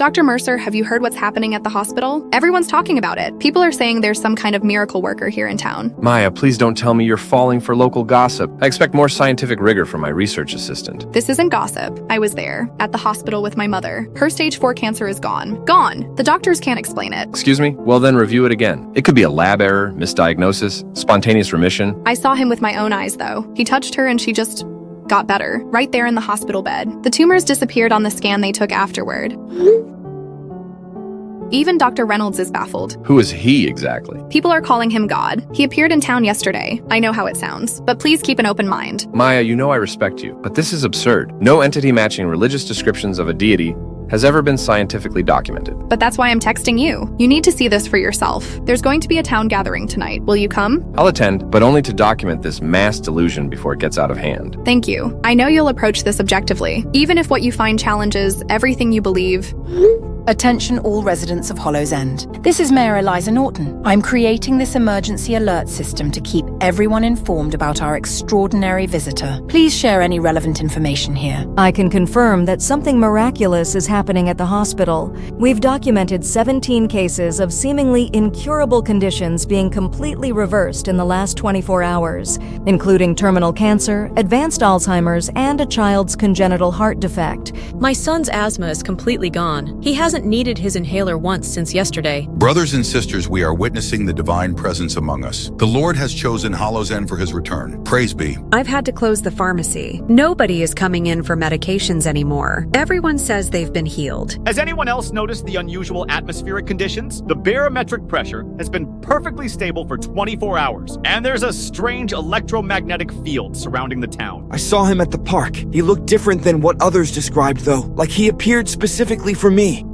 Dr. Mercer, have you heard what's happening at the hospital? Everyone's talking about it. People are saying there's some kind of miracle worker here in town. Maya, please don't tell me you're falling for local gossip. I expect more scientific rigor from my research assistant. This isn't gossip. I was there, at the hospital with my mother. Her stage 4 cancer is gone. Gone! The doctors can't explain it. Excuse me? Well then review it again. It could be a lab error, misdiagnosis, spontaneous remission. I saw him with my own eyes, though. He touched her and she just got better, right there in the hospital bed. The tumors disappeared on the scan they took afterward. Even Dr. Reynolds is baffled. Who is he exactly? People are calling him God. He appeared in town yesterday. I know how it sounds, but please keep an open mind. Maya, you know I respect you, but this is absurd. No entity matching religious descriptions of a deity has ever been scientifically documented. But that's why I'm texting you. You need to see this for yourself. There's going to be a town gathering tonight. Will you come? I'll attend, but only to document this mass delusion before it gets out of hand. Thank you. I know you'll approach this objectively, even if what you find challenges everything you believe. Attention all residents of Hollow's End. This is Mayor Eliza Norton. I'm creating this emergency alert system to keep everyone informed about our extraordinary visitor. Please share any relevant information here. I can confirm that something miraculous is happening at the hospital. We've documented 17 cases of seemingly incurable conditions being completely reversed in the last 24 hours, including terminal cancer, advanced Alzheimer's, and a child's congenital heart defect. My son's asthma is completely gone. He hasn't needed his inhaler once since yesterday. Brothers and sisters, we are witnessing the divine presence among us. The Lord has chosen Hollow's End for his return. Praise be. I've had to close the pharmacy. Nobody is coming in for medications anymore. Everyone says they've been healed. Has anyone else noticed the unusual atmospheric conditions? The barometric pressure has been perfectly stable for 24 hours, and there's a strange electromagnetic field surrounding the town. I saw him at the park. He looked different than what others described, though, like he appeared specifically for me.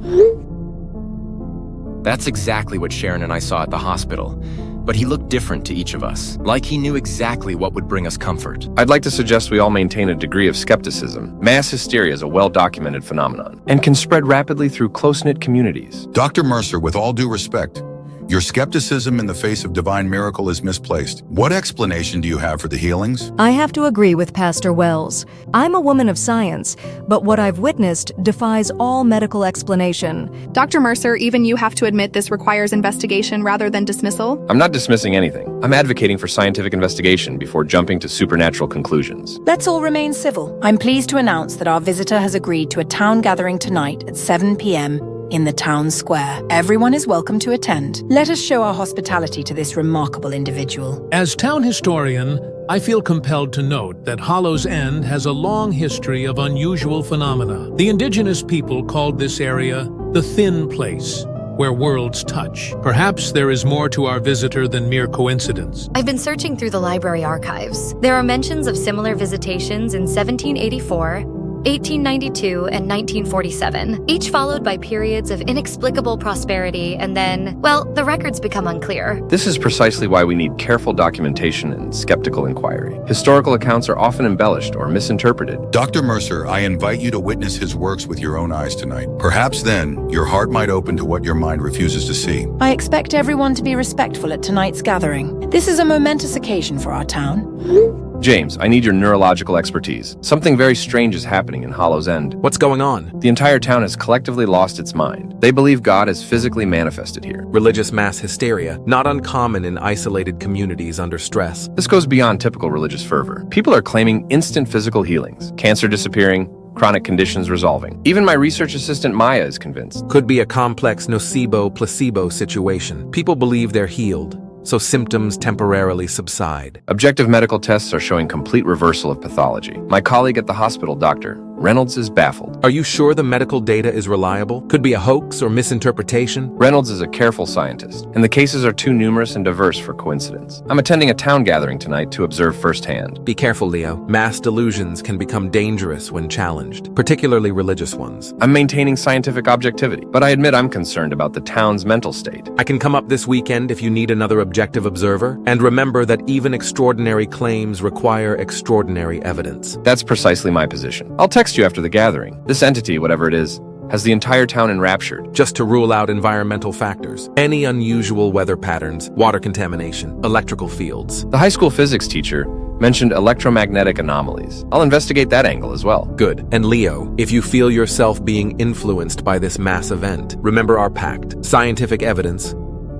That's exactly what Sharon and I saw at the hospital. But he looked different to each of us, like he knew exactly what would bring us comfort. I'd like to suggest we all maintain a degree of skepticism. Mass hysteria is a well-documented phenomenon and can spread rapidly through close-knit communities. Dr. Mercer, with all due respect, your skepticism in the face of divine miracle is misplaced. What explanation do you have for the healings? I have to agree with Pastor Wells. I'm a woman of science, but what I've witnessed defies all medical explanation. Dr. Mercer, even you have to admit this requires investigation rather than dismissal. I'm not dismissing anything. I'm advocating for scientific investigation before jumping to supernatural conclusions. Let's all remain civil. I'm pleased to announce that our visitor has agreed to a town gathering tonight at 7 p.m. in the town square. Everyone is welcome to attend. Let us show our hospitality to this remarkable individual. As town historian, I feel compelled to note that Hollow's End has a long history of unusual phenomena. The indigenous people called this area the Thin Place, where worlds touch. Perhaps there is more to our visitor than mere coincidence. I've been searching through the library archives. There are mentions of similar visitations in 1784, 1892, and 1947, each followed by periods of inexplicable prosperity, and then, well, the records become unclear. This is precisely why we need careful documentation and skeptical inquiry. Historical accounts are often embellished or misinterpreted. Dr. Mercer, I invite you to witness his works with your own eyes tonight. Perhaps then, your heart might open to what your mind refuses to see. I expect everyone to be respectful at tonight's gathering. This is a momentous occasion for our town. James, I need your neurological expertise. Something very strange is happening in Hollow's End. What's going on? The entire town has collectively lost its mind. They believe God is physically manifested here. Religious mass hysteria, not uncommon in isolated communities under stress. This goes beyond typical religious fervor. People are claiming instant physical healings, cancer disappearing, chronic conditions resolving. Even my research assistant Maya is convinced. Could be a complex nocebo-placebo situation. People believe they're healed, so symptoms temporarily subside. Objective medical tests are showing complete reversal of pathology. My colleague at the hospital, Dr. Reynolds, is baffled. Are you sure the medical data is reliable? Could be a hoax or misinterpretation? Reynolds is a careful scientist, and the cases are too numerous and diverse for coincidence. I'm attending a town gathering tonight to observe firsthand. Be careful, Leo. Mass delusions can become dangerous when challenged, particularly religious ones. I'm maintaining scientific objectivity, but I admit I'm concerned about the town's mental state. I can come up this weekend if you need another objective observer, and remember that even extraordinary claims require extraordinary evidence. That's precisely my position. I'll text you after the gathering. This entity, whatever it is, has the entire town enraptured. Just to rule out environmental factors, any unusual weather patterns, water contamination, electrical fields. The high school physics teacher mentioned electromagnetic anomalies. I'll investigate that angle as well. Good. And Leo, if you feel yourself being influenced by this mass event, remember our pact. Scientific evidence,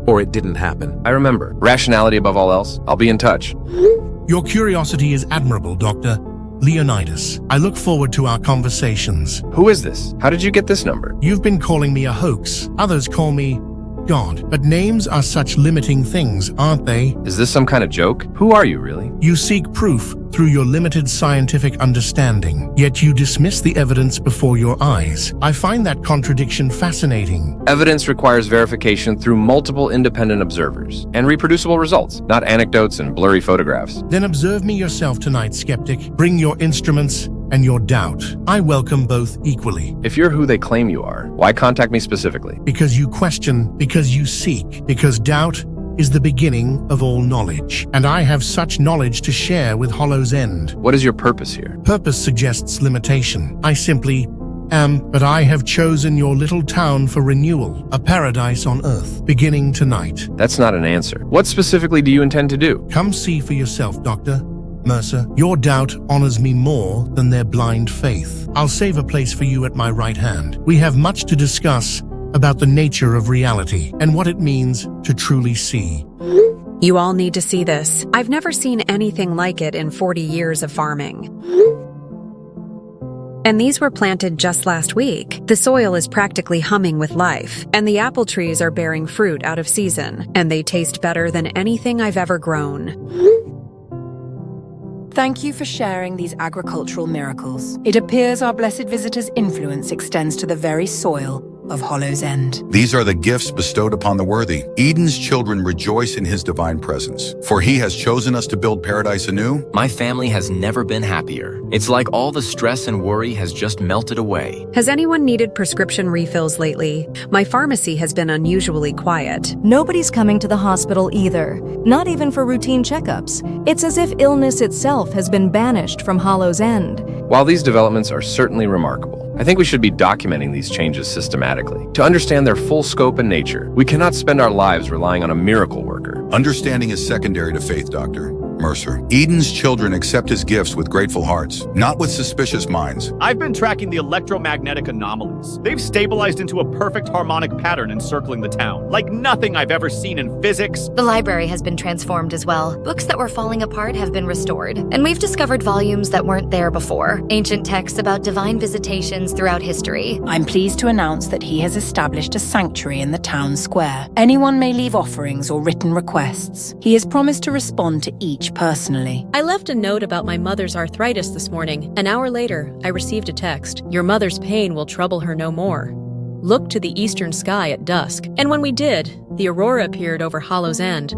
or it didn't happen. I remember. Rationality above all else. I'll be in touch. Your curiosity is admirable, Dr. Leonidas. I look forward to our conversations. Who is this? How did you get this number? You've been calling me a hoax. Others call me God. But names are such limiting things, aren't they? Is this some kind of joke? Who are you, really? You seek proof through your limited scientific understanding, yet you dismiss the evidence before your eyes. I find that contradiction fascinating. Evidence requires verification through multiple independent observers and reproducible results, not anecdotes and blurry photographs. Then observe me yourself tonight, skeptic. Bring your instruments and your doubt. I welcome both equally. If you're who they claim you are, why contact me specifically? Because you question, because you seek, because doubt is the beginning of all knowledge. And I have such knowledge to share with Hollow's End. What is your purpose here? Purpose suggests limitation. I simply am, but I have chosen your little town for renewal, a paradise on Earth, beginning tonight. That's not an answer. What specifically do you intend to do? Come see for yourself, Doctor. Mercer, your doubt honors me more than their blind faith. I'll save a place for you at my right hand. We have much to discuss about the nature of reality and what it means to truly see. You all need to see this. I've never seen anything like it in 40 years of farming. And these were planted just last week. The soil is practically humming with life, and the apple trees are bearing fruit out of season, and they taste better than anything I've ever grown. Thank you for sharing these agricultural miracles. It appears our blessed visitor's influence extends to the very soil of Hollow's End. These are the gifts bestowed upon the worthy. Eden's children rejoice in his divine presence, for he has chosen us to build paradise anew. My family has never been happier. It's like all the stress and worry has just melted away. Has anyone needed prescription refills lately? My pharmacy has been unusually quiet. Nobody's coming to the hospital either, not even for routine checkups. It's as if illness itself has been banished from Hollow's End. While these developments are certainly remarkable, I think we should be documenting these changes systematically. To understand their full scope and nature, we cannot spend our lives relying on a miracle worker. Understanding is secondary to faith, Dr. Mercer. Eden's children accept his gifts with grateful hearts, not with suspicious minds. I've been tracking the electromagnetic anomalies. They've stabilized into a perfect harmonic pattern encircling the town, like nothing I've ever seen in physics. The library has been transformed as well. Books that were falling apart have been restored, and we've discovered volumes that weren't there before. Ancient texts about divine visitations throughout history. I'm pleased to announce that he has established a sanctuary in the town square. Anyone may leave offerings or written requests. He has promised to respond to each personally. I left a note about my mother's arthritis this morning. An hour later, I received a text. Your mother's pain will trouble her no more. Look to the eastern sky at dusk. And when we did, the aurora appeared over Hollow's End.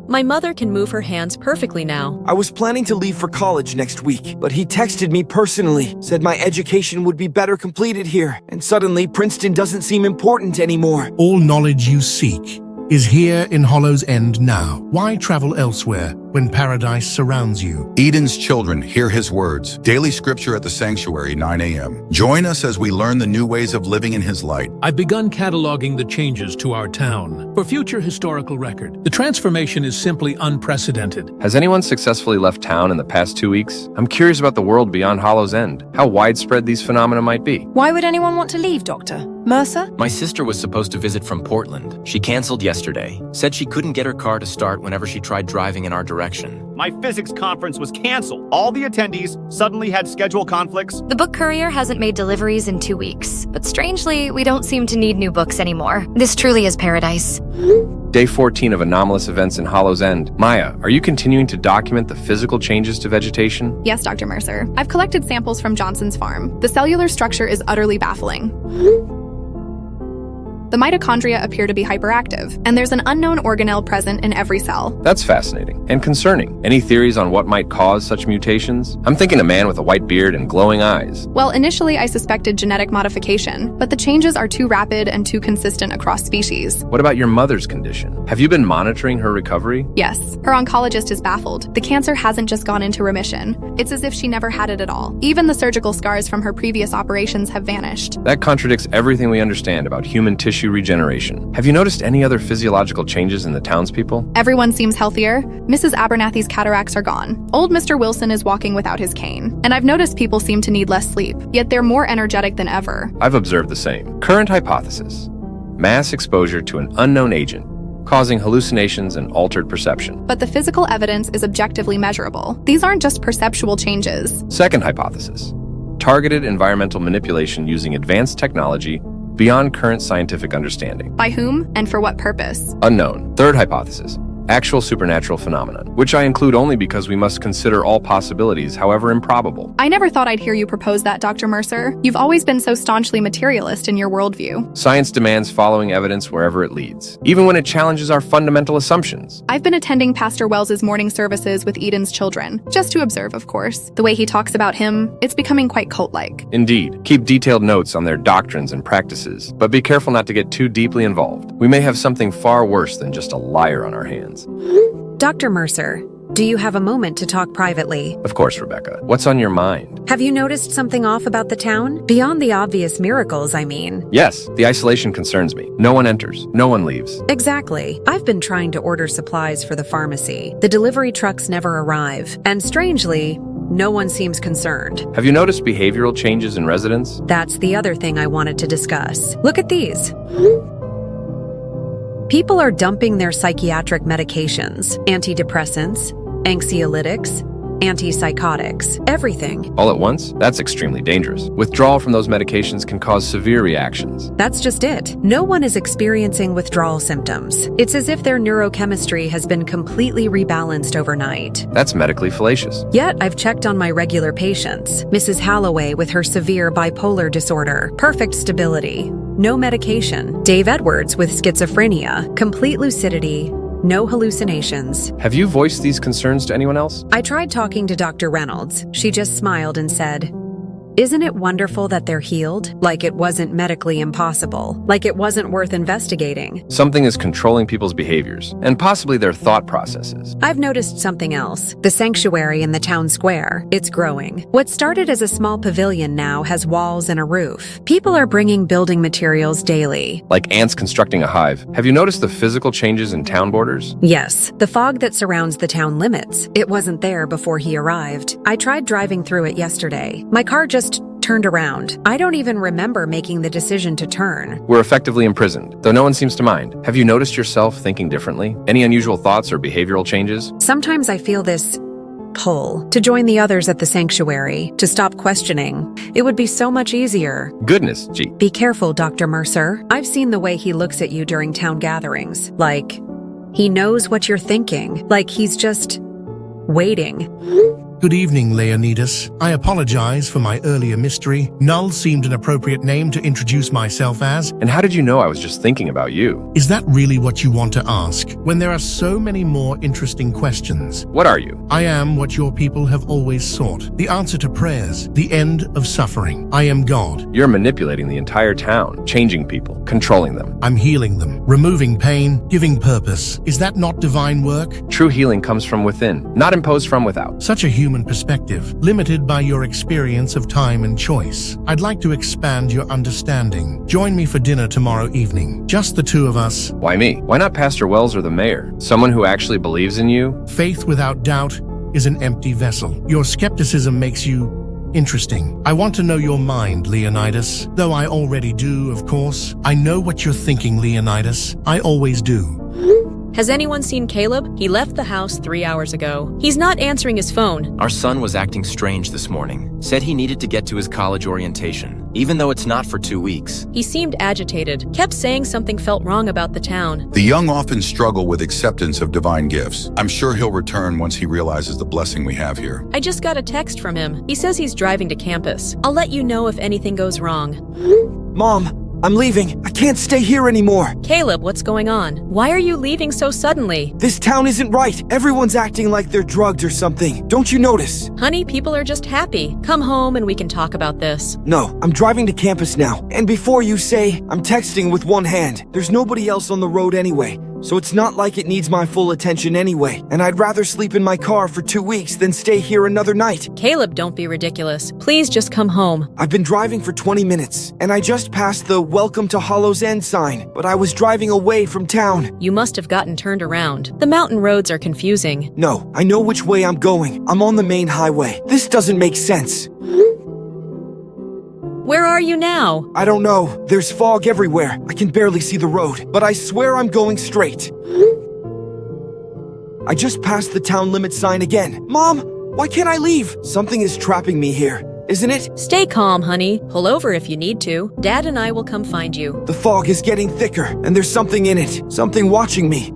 My mother can move her hands perfectly now. I was planning to leave for college next week, but he texted me personally, said my education would be better completed here, and suddenly Princeton doesn't seem important anymore. All knowledge you seek is here in Hollow's End now. Why travel elsewhere when paradise surrounds you? Eden's children hear his words. Daily scripture at the sanctuary, 9 a.m. Join us as we learn the new ways of living in his light. I've begun cataloging the changes to our town for future historical record. The transformation is simply unprecedented. Has anyone successfully left town in the past 2 weeks? I'm curious about the world beyond Hollow's End, how widespread these phenomena might be. Why would anyone want to leave, Doctor? Mercer? My sister was supposed to visit from Portland. She canceled yesterday, said she couldn't get her car to start whenever she tried driving in our direction. My physics conference was canceled. All the attendees suddenly had schedule conflicts. The book courier hasn't made deliveries in 2 weeks, but strangely, we don't seem to need new books anymore. This truly is paradise. Day 14 of anomalous events in Hollow's End. Maya, are you continuing to document the physical changes to vegetation? Yes, Dr. Mercer. I've collected samples from Johnson's farm. The cellular structure is utterly baffling. The mitochondria appear to be hyperactive, and there's an unknown organelle present in every cell. That's fascinating and concerning. Any theories on what might cause such mutations? I'm thinking a man with a white beard and glowing eyes. Well, initially I suspected genetic modification, but the changes are too rapid and too consistent across species. What about your mother's condition? Have you been monitoring her recovery? Yes, her oncologist is baffled. The cancer hasn't just gone into remission. It's as if she never had it at all. Even the surgical scars from her previous operations have vanished. That contradicts everything we understand about human tissue tissue regeneration. Have you noticed any other physiological changes in the townspeople? Everyone seems healthier. Mrs. Abernathy's cataracts are gone. Old Mr. Wilson is walking without his cane. And I've noticed people seem to need less sleep, yet they're more energetic than ever. I've observed the same. Current hypothesis: mass exposure to an unknown agent, causing hallucinations and altered perception. But the physical evidence is objectively measurable. These aren't just perceptual changes. Second hypothesis: targeted environmental manipulation using advanced technology beyond current scientific understanding. By whom and for what purpose? Unknown. Third hypothesis: actual supernatural phenomenon, which I include only because we must consider all possibilities, however improbable. I never thought I'd hear you propose that, Dr. Mercer. You've always been so staunchly materialist in your worldview. Science demands following evidence wherever it leads, even when it challenges our fundamental assumptions. I've been attending Pastor Wells's morning services with Eden's children, just to observe, of course. The way he talks about him, it's becoming quite cult-like. Indeed, keep detailed notes on their doctrines and practices, but be careful not to get too deeply involved. We may have something far worse than just a liar on our hands. Dr. Mercer, do you have a moment to talk privately? Of course, Rebecca. What's on your mind? Have you noticed something off about the town? Beyond the obvious miracles, I mean. Yes, the isolation concerns me. No one enters, no one leaves. Exactly. I've been trying to order supplies for the pharmacy. The delivery trucks never arrive. And strangely, no one seems concerned. Have you noticed behavioral changes in residents? That's the other thing I wanted to discuss. Look at these. People are dumping their psychiatric medications, antidepressants, anxiolytics, antipsychotics, everything. All at once? That's extremely dangerous. Withdrawal from those medications can cause severe reactions. That's just it. No one is experiencing withdrawal symptoms. It's as if their neurochemistry has been completely rebalanced overnight. That's medically fallacious. Yet, I've checked on my regular patients. Mrs. Halloway with her severe bipolar disorder, perfect stability, no medication. Dave Edwards with schizophrenia, complete lucidity, no hallucinations. Have you voiced these concerns to anyone else? I tried talking to Dr. Reynolds. She just smiled and said, "Isn't it wonderful that they're healed? Like it wasn't medically impossible. Like it wasn't worth investigating." Something is controlling people's behaviors, and possibly their thought processes. I've noticed something else. The sanctuary in the town square. It's growing. What started as a small pavilion now has walls and a roof. People are bringing building materials daily. Like ants constructing a hive. Have you noticed the physical changes in town borders? Yes, the fog that surrounds the town limits. It wasn't there before he arrived. I tried driving through it yesterday. My car just turned around. I don't even remember making the decision to turn. We're effectively imprisoned, though no one seems to mind. Have you noticed yourself thinking differently? Any unusual thoughts or behavioral changes? Sometimes I feel this pull to join the others at the sanctuary, to stop questioning. It would be so much easier. Goodness, gee. Be careful, Dr. Mercer. I've seen the way he looks at you during town gatherings. Like, he knows what you're thinking. Like he's just waiting. Good evening, Leonidas. I apologize for my earlier mystery. Null seemed an appropriate name to introduce myself as. And how did you know I was just thinking about you? Is that really what you want to ask? When there are so many more interesting questions. What are you? I am what your people have always sought. The answer to prayers. The end of suffering. I am God. You're manipulating the entire town, changing people, controlling them. I'm healing them, removing pain, giving purpose. Is that not divine work? True healing comes from within, not imposed from without. Such a human perspective, limited by your experience of time and choice. I'd like to expand your understanding. Join me for dinner tomorrow evening. Just the two of us. Why me? Why not Pastor Wells or the mayor? Someone who actually believes in you? Faith without doubt is an empty vessel. Your skepticism makes you interesting. I want to know your mind, Leonidas. Though I already do, of course. I know what you're thinking, Leonidas. I always do. Has anyone seen Caleb? He left the house 3 hours ago. He's not answering his phone. Our son was acting strange this morning. Said he needed to get to his college orientation, even though it's not for 2 weeks. He seemed agitated, kept saying something felt wrong about the town. The young often struggle with acceptance of divine gifts. I'm sure he'll return once he realizes the blessing we have here. I just got a text from him. He says he's driving to campus. I'll let you know if anything goes wrong. Mom, I'm leaving. I can't stay here anymore. Caleb, what's going on? Why are you leaving so suddenly? This town isn't right. Everyone's acting like they're drugged or something. Don't you notice? Honey, people are just happy. Come home and we can talk about this. No, I'm driving to campus now. And before you say, I'm texting with one hand. There's nobody else on the road anyway. so it's not like it needs my full attention anyway, and I'd rather sleep in my car for 2 weeks than stay here another night. Caleb, don't be ridiculous. Please just come home. I've been driving for 20 minutes, and I just passed the Welcome to Hollow's End sign, but I was driving away from town. You must have gotten turned around. The mountain roads are confusing. No, I know which way I'm going. I'm on the main highway. This doesn't make sense. Where are you now? I don't know. There's fog everywhere. I can barely see the road, but I swear I'm going straight. I just passed the town limit sign again. Mom, why can't I leave? Something is trapping me here, isn't it? Stay calm, honey. Pull over if you need to. Dad and I will come find you. The fog is getting thicker, and there's something in it. Something watching me.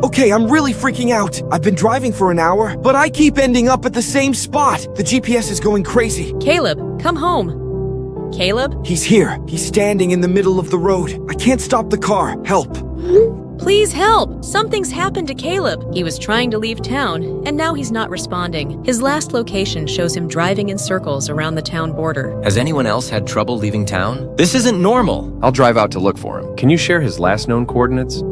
Okay, I'm really freaking out. I've been driving for an hour, but I keep ending up at the same spot. The GPS is going crazy. Caleb, come home. Caleb? He's here. He's standing in the middle of the road. I can't stop the car. Help. Please help! Something's happened to Caleb. He was trying to leave town, and now he's not responding. His last location shows him driving in circles around the town border. Has anyone else had trouble leaving town? This isn't normal. I'll drive out to look for him. Can you share his last known coordinates?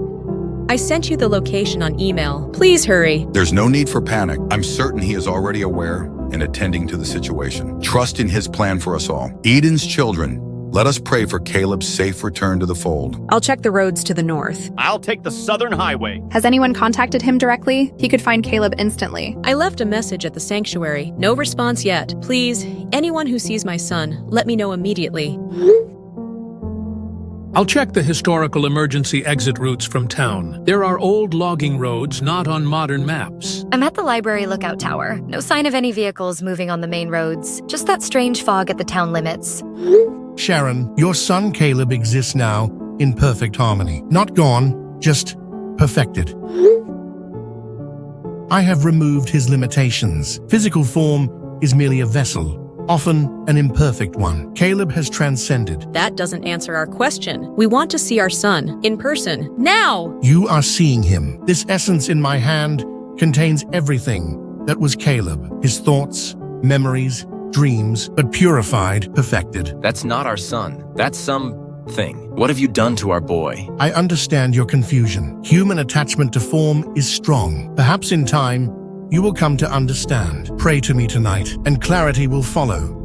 I sent you the location on email. Please hurry. There's no need for panic. I'm certain he is already aware and attending to the situation. Trust in his plan for us all. Eden's children, let us pray for Caleb's safe return to the fold. I'll check the roads to the north. I'll take the southern highway. Has anyone contacted him directly? He could find Caleb instantly. I left a message at the sanctuary. No response yet. Please, anyone who sees my son, let me know immediately. I'll check the historical emergency exit routes from town. There are old logging roads not on modern maps. I'm at the library lookout tower. No sign of any vehicles moving on the main roads. Just that strange fog at the town limits. Sharon, your son Caleb exists now in perfect harmony. Not gone, just perfected. I have removed his limitations. Physical form is merely a vessel, often an imperfect one. Caleb has transcended. That doesn't answer our question. We want to see our son, in person, now! You are seeing him. This essence in my hand contains everything that was Caleb. His thoughts, memories, dreams, but purified, perfected. That's not our son. That's something. What have you done to our boy? I understand your confusion. Human attachment to form is strong. Perhaps in time, you will come to understand. Pray to me tonight, and clarity will follow.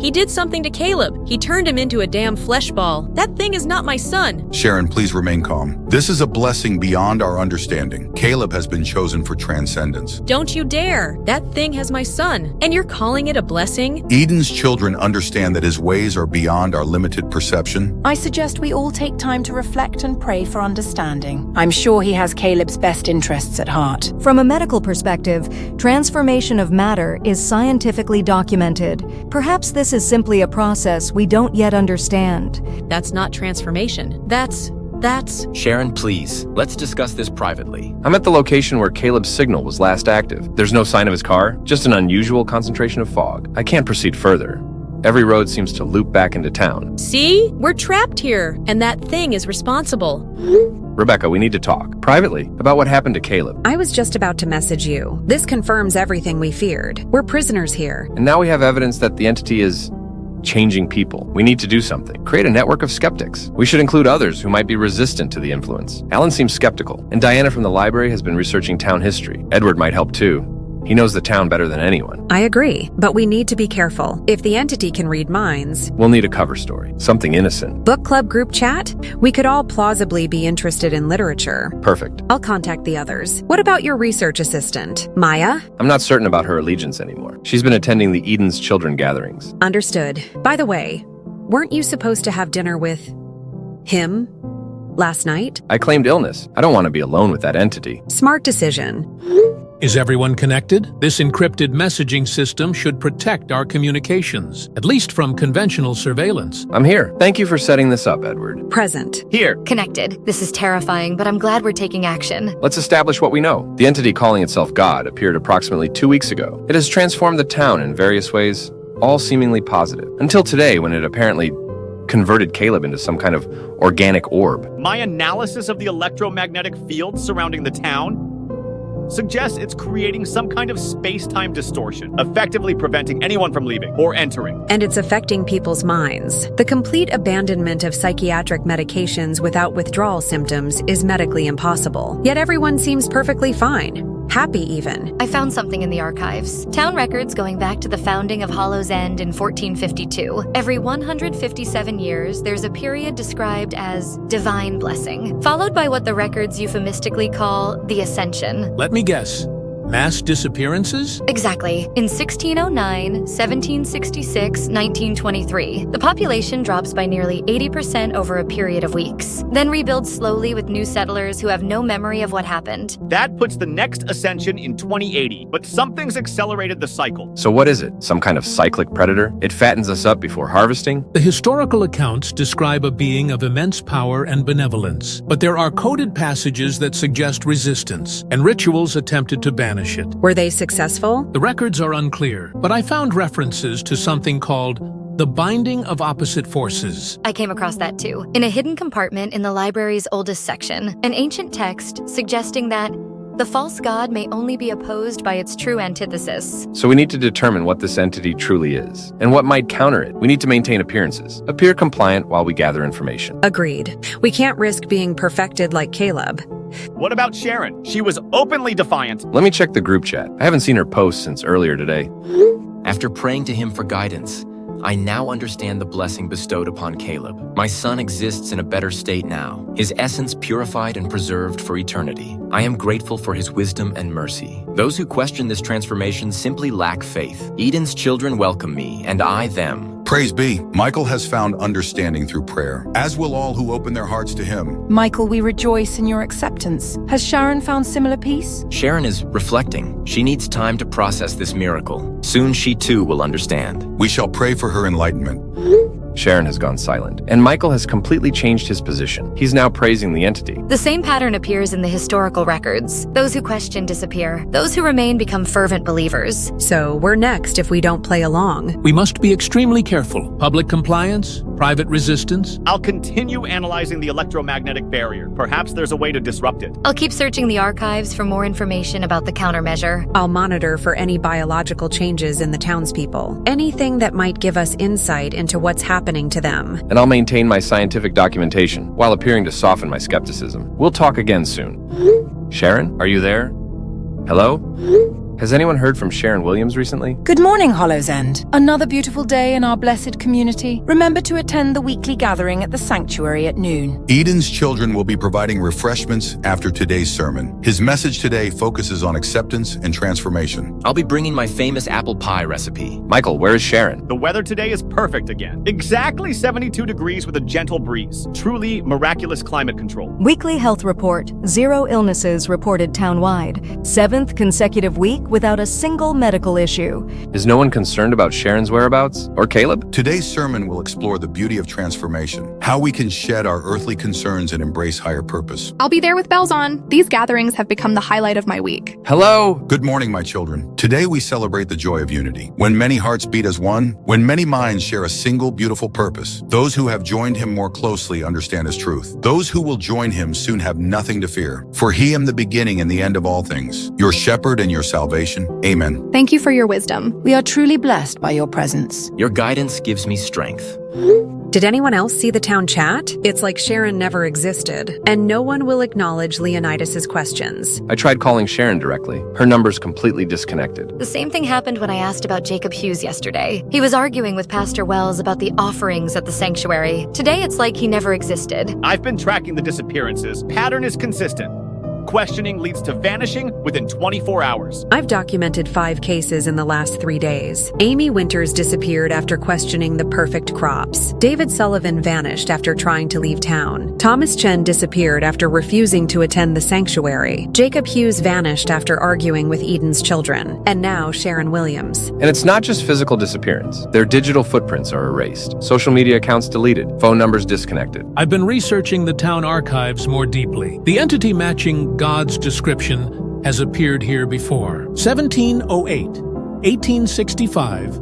He did something to Caleb. He turned him into a damn flesh ball. That thing is not my son. Sharon, please remain calm. This is a blessing beyond our understanding. Caleb has been chosen for transcendence. Don't you dare. That thing has my son. And you're calling it a blessing? Eden's children understand that his ways are beyond our limited perception. I suggest we all take time to reflect and pray for understanding. I'm sure he has Caleb's best interests at heart. From a medical perspective, transformation of matter is scientifically documented. Perhaps this is simply a process we don't yet understand. That's not transformation. That's... Sharon, please. Let's discuss this privately. I'm at the location where Caleb's signal was last active. There's no sign of his car, just an unusual concentration of fog. I can't proceed further. Every road seems to loop back into town. See? We're trapped here, and that thing is responsible. Rebecca, we need to talk, privately, about what happened to Caleb. I was just about to message you. This confirms everything we feared. We're prisoners here. And now we have evidence that the entity is changing people. We need to do something. Create a network of skeptics. We should include others who might be resistant to the influence. Alan seems skeptical, and Diana from the library has been researching town history. Edward might help too. He knows the town better than anyone. I agree, but we need to be careful. If the entity can read minds... We'll need a cover story, something innocent. Book club group chat? We could all plausibly be interested in literature. Perfect. I'll contact the others. What about your research assistant, Maya? I'm not certain about her allegiance anymore. She's been attending the Eden's Children gatherings. Understood. By the way, weren't you supposed to have dinner with... him? Last night? I claimed illness. I don't want to be alone with that entity. Smart decision. Is everyone connected? This encrypted messaging system should protect our communications, at least from conventional surveillance. I'm here. Thank you for setting this up, Edward. Present. Here. Connected. This is terrifying, but I'm glad we're taking action. Let's establish what we know. The entity calling itself God appeared approximately 2 weeks ago. It has transformed the town in various ways, all seemingly positive. Until today, when it apparently converted Caleb into some kind of organic orb. My analysis of the electromagnetic field surrounding the town suggests it's creating some kind of space-time distortion, effectively preventing anyone from leaving or entering. And it's affecting people's minds. The complete abandonment of psychiatric medications without withdrawal symptoms is medically impossible. Yet everyone seems perfectly fine. Happy, even. I found something in the archives. Town records going back to the founding of Hollow's End in 1452. Every 157 years, there's a period described as divine blessing, followed by what the records euphemistically call the Ascension. Let me guess. Mass disappearances? Exactly. In 1609, 1766, 1923, the population drops by nearly 80% over a period of weeks, then rebuilds slowly with new settlers who have no memory of what happened. That puts the next ascension in 2080, but something's accelerated the cycle. So what is it? Some kind of cyclic predator? It fattens us up before harvesting? The historical accounts describe a being of immense power and benevolence, but there are coded passages that suggest resistance, and rituals attempted to banish it. Were they successful? The records are unclear, but I found references to something called the binding of opposite forces. I came across that too. In a hidden compartment in the library's oldest section, an ancient text suggesting that the false god may only be opposed by its true antithesis. So we need to determine what this entity truly is, and what might counter it. We need to maintain appearances, appear compliant while we gather information. Agreed. We can't risk being perfected like Caleb. What about Sharon? She was openly defiant. Let me check the group chat. I haven't seen her post since earlier today. After praying to him for guidance, I now understand the blessing bestowed upon Caleb. My son exists in a better state now, his essence purified and preserved for eternity. I am grateful for his wisdom and mercy. Those who question this transformation simply lack faith. Eden's children welcome me, and I them. Praise be, Michael has found understanding through prayer, as will all who open their hearts to him. Michael, we rejoice in your acceptance. Has Sharon found similar peace? Sharon is reflecting. She needs time to process this miracle. Soon she too will understand. We shall pray for her enlightenment. Sharon has gone silent, and Michael has completely changed his position. He's now praising the entity. The same pattern appears in the historical records. Those who question disappear. Those who remain become fervent believers. So we're next if we don't play along. We must be extremely careful. Public compliance, private resistance. I'll continue analyzing the electromagnetic barrier. Perhaps there's a way to disrupt it. I'll keep searching the archives for more information about the countermeasure. I'll monitor for any biological changes in the townspeople. Anything that might give us insight into what's happening to them. And I'll maintain my scientific documentation while appearing to soften my skepticism. We'll talk again soon. Sharon, are you there? Hello? Has anyone heard from Sharon Williams recently? Good morning, Hollow's End. Another beautiful day in our blessed community. Remember to attend the weekly gathering at the sanctuary at noon. Eden's children will be providing refreshments after today's sermon. His message today focuses on acceptance and transformation. I'll be bringing my famous apple pie recipe. Michael, where is Sharon? The weather today is perfect again. Exactly 72 degrees with a gentle breeze. Truly miraculous climate control. Weekly health report. 0 illnesses reported townwide. 7th consecutive week without a single medical issue. Is no one concerned about Sharon's whereabouts? Or Caleb? Today's sermon will explore the beauty of transformation, how we can shed our earthly concerns and embrace higher purpose. I'll be there with bells on. These gatherings have become the highlight of my week. Hello? Good morning, my children. Today we celebrate the joy of unity. When many hearts beat as one, when many minds share a single beautiful purpose. Those who have joined him more closely understand his truth. Those who will join him soon have nothing to fear. For he am the beginning and the end of all things, your shepherd and your salvation. Amen. Thank you for your wisdom. We are truly blessed by your presence. Your guidance gives me strength. Did anyone else see the town chat? It's like Sharon never existed, and no one will acknowledge Leonidas's questions. I tried calling Sharon directly. Her number's completely disconnected. The same thing happened when I asked about Jacob Hughes yesterday. He was arguing with Pastor Wells about the offerings at the sanctuary. Today it's like he never existed. I've been tracking the disappearances. Pattern is consistent. Questioning leads to vanishing within 24 hours. I've documented 5 cases in the last 3 days. Amy Winters disappeared after questioning the perfect crops. David Sullivan vanished after trying to leave town. Thomas Chen disappeared after refusing to attend the sanctuary. Jacob Hughes vanished after arguing with Eden's children. And now Sharon Williams. And it's not just physical disappearance. Their digital footprints are erased. Social media accounts deleted. Phone numbers disconnected. I've been researching the town archives more deeply. The entity matching God's description has appeared here before. 1708, 1865,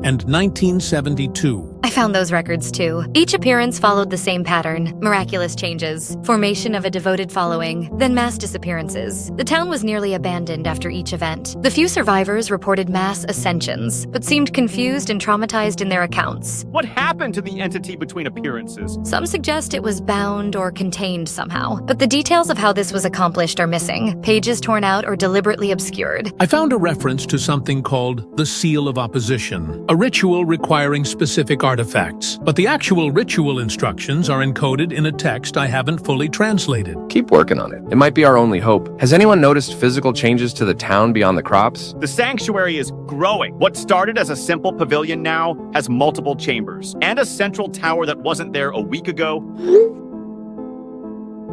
and 1972. I found those records too. Each appearance followed the same pattern: miraculous changes, formation of a devoted following, then mass disappearances. The town was nearly abandoned after each event. The few survivors reported mass ascensions, but seemed confused and traumatized in their accounts. What happened to the entity between appearances? Some suggest it was bound or contained somehow, but the details of how this was accomplished are missing, pages torn out or deliberately obscured. I found a reference to something called the Seal of Opposition, a ritual requiring specific artifacts, but the actual ritual instructions are encoded in a text I haven't fully translated. Keep working on it. It might be our only hope. Has anyone noticed physical changes to the town beyond the crops? The sanctuary is growing. What started as a simple pavilion now has multiple chambers, and a central tower that wasn't there a week ago.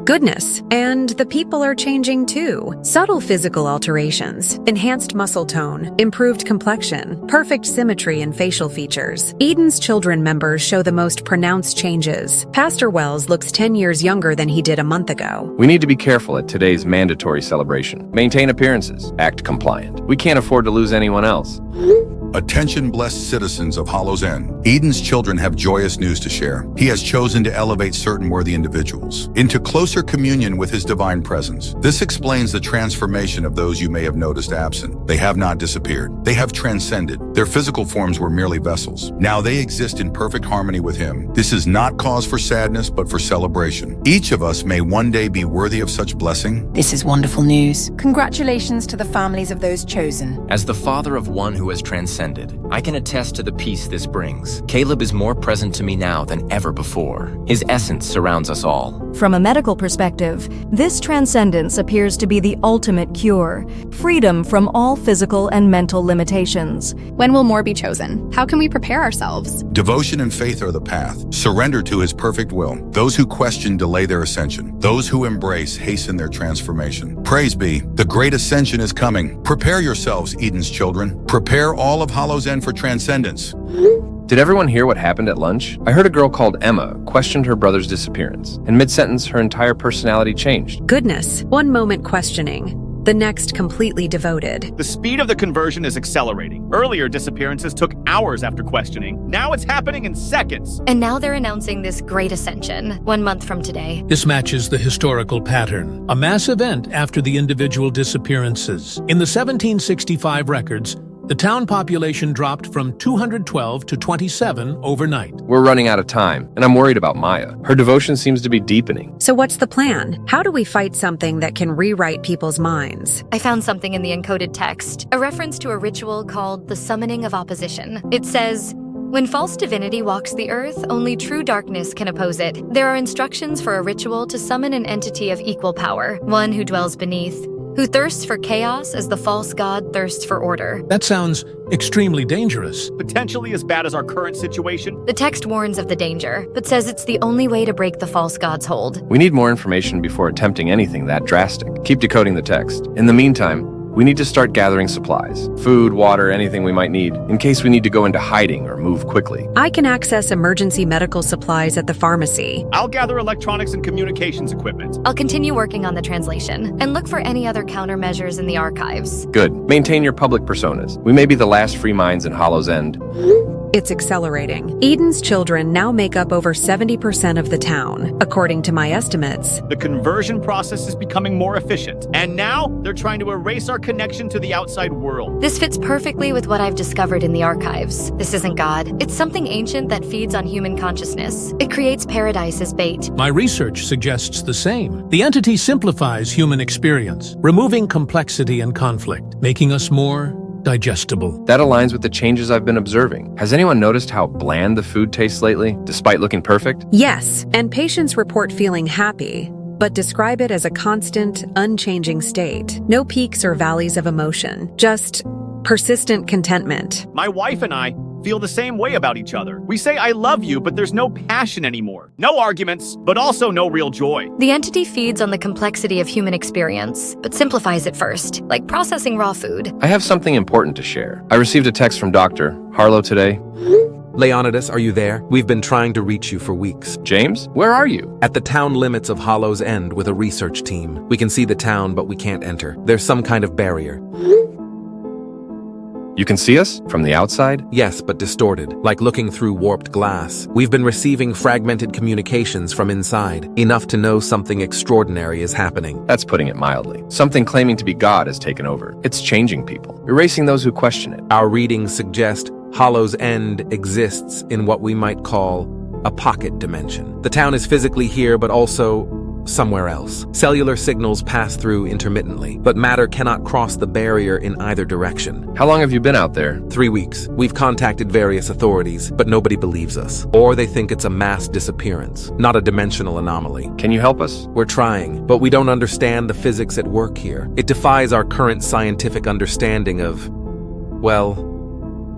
Goodness, and the people are changing too. Subtle physical alterations, enhanced muscle tone, improved complexion, perfect symmetry in facial features. Eden's Children members show the most pronounced changes. Pastor Wells looks 10 years younger than he did a month ago. We need to be careful at today's mandatory celebration. Maintain appearances. Act compliant. We can't afford to lose anyone else. Attention, blessed citizens of Hollow's End. Eden's Children have joyous news to share. He has chosen to elevate certain worthy individuals into closer communion with his divine presence. This explains the transformation of those you may have noticed absent. They have not disappeared. They have transcended. Their physical forms were merely vessels. Now they exist in perfect harmony with him. This is not cause for sadness, but for celebration. Each of us may one day be worthy of such blessing. This is wonderful news. Congratulations to the families of those chosen. As the father of one who has transcended, I can attest to the peace this brings. Caleb is more present to me now than ever before. His essence surrounds us all. From a medical perspective, this transcendence appears to be the ultimate cure, freedom from all physical and mental limitations. When will more be chosen? How can we prepare ourselves? Devotion and faith are the path. Surrender to his perfect will. Those who question delay their ascension. Those who embrace hasten their transformation. Praise be, the great ascension is coming. Prepare yourselves, Eden's Children. Prepare all of Hollow's End for transcendence. Did everyone hear what happened at lunch? I heard a girl called Emma questioned her brother's disappearance. In mid-sentence, her entire personality changed. Goodness, one moment questioning, the next completely devoted. The speed of the conversion is accelerating. Earlier disappearances took hours after questioning. Now it's happening in seconds. And now they're announcing this great ascension, 1 month from today. This matches the historical pattern, a mass event after the individual disappearances. In the 1765 records, the town population dropped from 212 to 27 overnight. We're running out of time, and I'm worried about Maya. Her devotion seems to be deepening. So what's the plan? How do we fight something that can rewrite people's minds? I found something in the encoded text, a reference to a ritual called the Summoning of Opposition. It says, "When false divinity walks the earth, only true darkness can oppose it. There are instructions for a ritual to summon an entity of equal power, one who dwells beneath, who thirsts for chaos as the false god thirsts for order." That sounds extremely dangerous. Potentially as bad as our current situation. The text warns of the danger, but says it's the only way to break the false god's hold. We need more information before attempting anything that drastic. Keep decoding the text. In the meantime, we need to start gathering supplies. Food, water, anything we might need, in case we need to go into hiding or move quickly. I can access emergency medical supplies at the pharmacy. I'll gather electronics and communications equipment. I'll continue working on the translation, and look for any other countermeasures in the archives. Good. Maintain your public personas. We may be the last free minds in Hollow's End. It's accelerating. Eden's Children now make up over 70% of the town, according to my estimates. The conversion process is becoming more efficient, and now they're trying to erase our connection to the outside world. This fits perfectly with what I've discovered in the archives. This isn't God. It's something ancient that feeds on human consciousness. It creates paradise as bait. My research suggests the same. The entity simplifies human experience, removing complexity and conflict, making us more digestible. That aligns with the changes I've been observing. Has anyone noticed how bland the food tastes lately, despite looking perfect? Yes, and patients report feeling happy, but describe it as a constant, unchanging state. No peaks or valleys of emotion, just persistent contentment. My wife and I feel the same way about each other. We say I love you, but there's no passion anymore. No arguments, but also no real joy. The entity feeds on the complexity of human experience, but simplifies it first, like processing raw food. I have something important to share. I received a text from Dr. Harlow today. Leonidas, are you there? We've been trying to reach you for weeks. James, where are you? At the town limits of Hollow's End with a research team. We can see the town, but we can't enter. There's some kind of barrier. You can see us? From the outside? Yes, but distorted, like looking through warped glass. We've been receiving fragmented communications from inside, enough to know something extraordinary is happening. That's putting it mildly. Something claiming to be God has taken over. It's changing people, erasing those who question it. Our readings suggest Hollow's End exists in what we might call a pocket dimension. The town is physically here, but also somewhere else. Cellular signals pass through intermittently, but matter cannot cross the barrier in either direction. How long have you been out there? 3 weeks. We've contacted various authorities, but nobody believes us. Or they think it's a mass disappearance, not a dimensional anomaly. Can you help us? We're trying, but we don't understand the physics at work here. It defies our current scientific understanding of, well,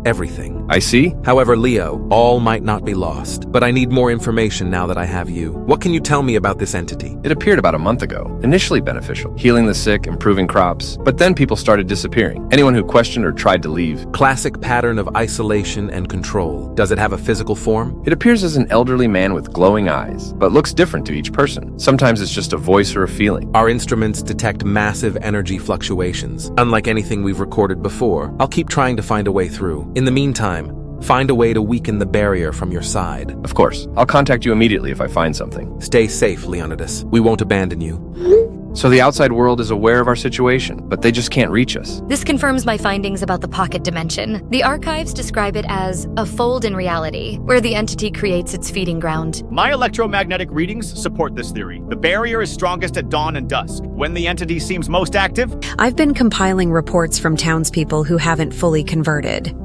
everything. I see. However, Leo, all might not be lost, but I need more information now that I have you. What can you tell me about this entity? It appeared about a month ago. Initially beneficial, healing the sick, improving crops, but then people started disappearing. Anyone who questioned or tried to leave. Classic pattern of isolation and control. Does it have a physical form? It appears as an elderly man with glowing eyes, but looks different to each person. Sometimes it's just a voice or a feeling. Our instruments detect massive energy fluctuations. Unlike anything we've recorded before, I'll keep trying to find a way through. In the meantime, find a way to weaken the barrier from your side. Of course. I'll contact you immediately if I find something. Stay safe, Leonidas. We won't abandon you. So the outside world is aware of our situation, but they just can't reach us. This confirms my findings about the pocket dimension. The archives describe it as a fold in reality, where the entity creates its feeding ground. My electromagnetic readings support this theory. The barrier is strongest at dawn and dusk, when the entity seems most active. I've been compiling reports from townspeople who haven't fully converted.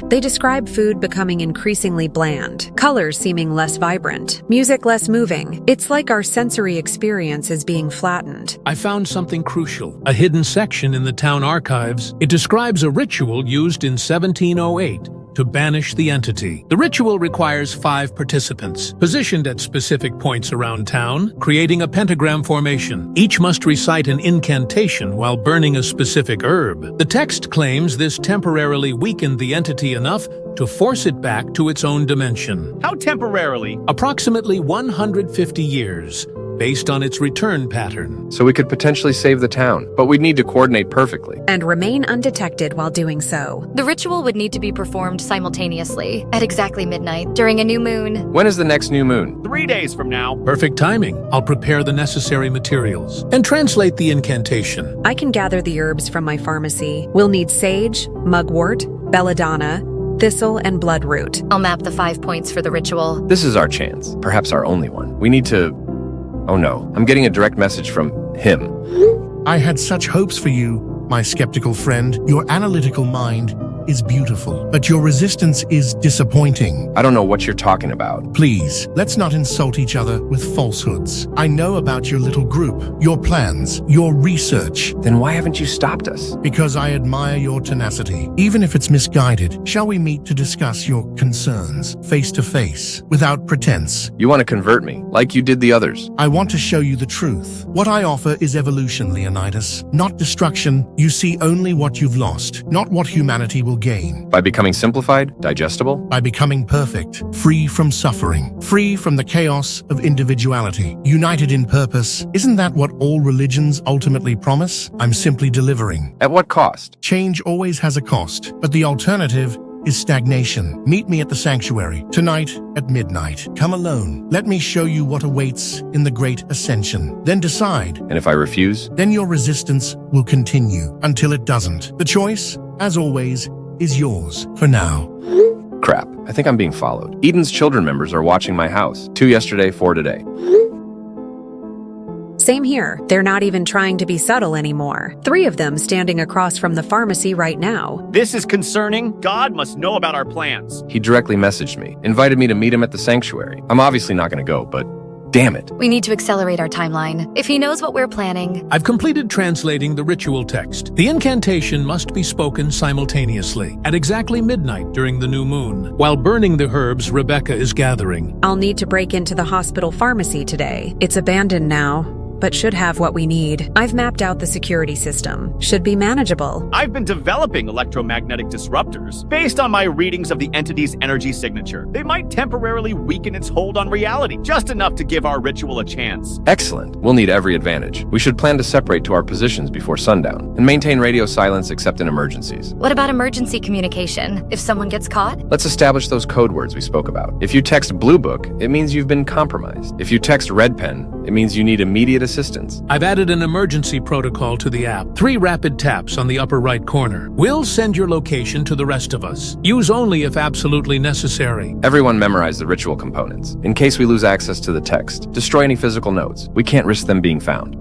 They describe food becoming increasingly bland, colors seeming less vibrant, music less moving. It's like our sensory experience is being flattened. I found something crucial, a hidden section in the town archives. It describes a ritual used in 1708 to banish the entity. The ritual requires 5 participants, positioned at specific points around town, creating a pentagram formation. Each must recite an incantation while burning a specific herb. The text claims this temporarily weakened the entity enough to force it back to its own dimension. How temporarily? Approximately 150 years, based on its return pattern. So we could potentially save the town, but we'd need to coordinate perfectly. And remain undetected while doing so. The ritual would need to be performed simultaneously, at exactly midnight, during a new moon. When is the next new moon? 3 days from now. Perfect timing. I'll prepare the necessary materials and translate the incantation. I can gather the herbs from my pharmacy. We'll need sage, mugwort, belladonna, thistle, and bloodroot. I'll map the 5 points for the ritual. This is our chance, perhaps our only one. We need to... Oh no, I'm getting a direct message from him. I had such hopes for you, my skeptical friend. Your analytical mind is beautiful, but your resistance is disappointing. I don't know what you're talking about. Please, let's not insult each other with falsehoods. I know about your little group, your plans, your research. Then why haven't you stopped us? Because I admire your tenacity, even if it's misguided. Shall we meet to discuss your concerns, face to face, without pretense? You want to convert me, like you did the others. I want to show you the truth. What I offer is evolution, Leonidas, not destruction. You see only what you've lost, not what humanity will gain. By becoming simplified, digestible? By becoming perfect, free from suffering, free from the chaos of individuality, united in purpose. Isn't that what all religions ultimately promise? I'm simply delivering. At what cost? Change always has a cost, but the alternative is stagnation. Meet me at the sanctuary, tonight at midnight. Come alone. Let me show you what awaits in the great ascension. Then decide. And if I refuse? Then your resistance will continue until it doesn't. The choice, as always, is yours for now. Crap, I think I'm being followed. Eden's children members are watching my house. 2 yesterday, 4 today. Same here. They're not even trying to be subtle anymore. 3 of them standing across from the pharmacy right now. This is concerning. God must know about our plans. He directly messaged me, invited me to meet him at the sanctuary. I'm obviously not going to go, but damn it. We need to accelerate our timeline. If he knows what we're planning... I've completed translating the ritual text. The incantation must be spoken simultaneously, at exactly midnight during the new moon. While burning the herbs Rebecca is gathering. I'll need to break into the hospital pharmacy today. It's abandoned now. but should have what we need. I've mapped out the security system. Should be manageable. I've been developing electromagnetic disruptors. Based on my readings of the entity's energy signature, they might temporarily weaken its hold on reality, just enough to give our ritual a chance. Excellent. We'll need every advantage. We should plan to separate to our positions before sundown and maintain radio silence except in emergencies. What about emergency communication? If someone gets caught? Let's establish those code words we spoke about. If you text Blue Book, it means you've been compromised. If you text Red Pen, it means you need immediate assistance. I've added an emergency protocol to the app. 3 rapid taps on the upper right corner. We'll send your location to the rest of us. Use only if absolutely necessary. Everyone memorize the ritual components. In case we lose access to the text, destroy any physical notes. We can't risk them being found.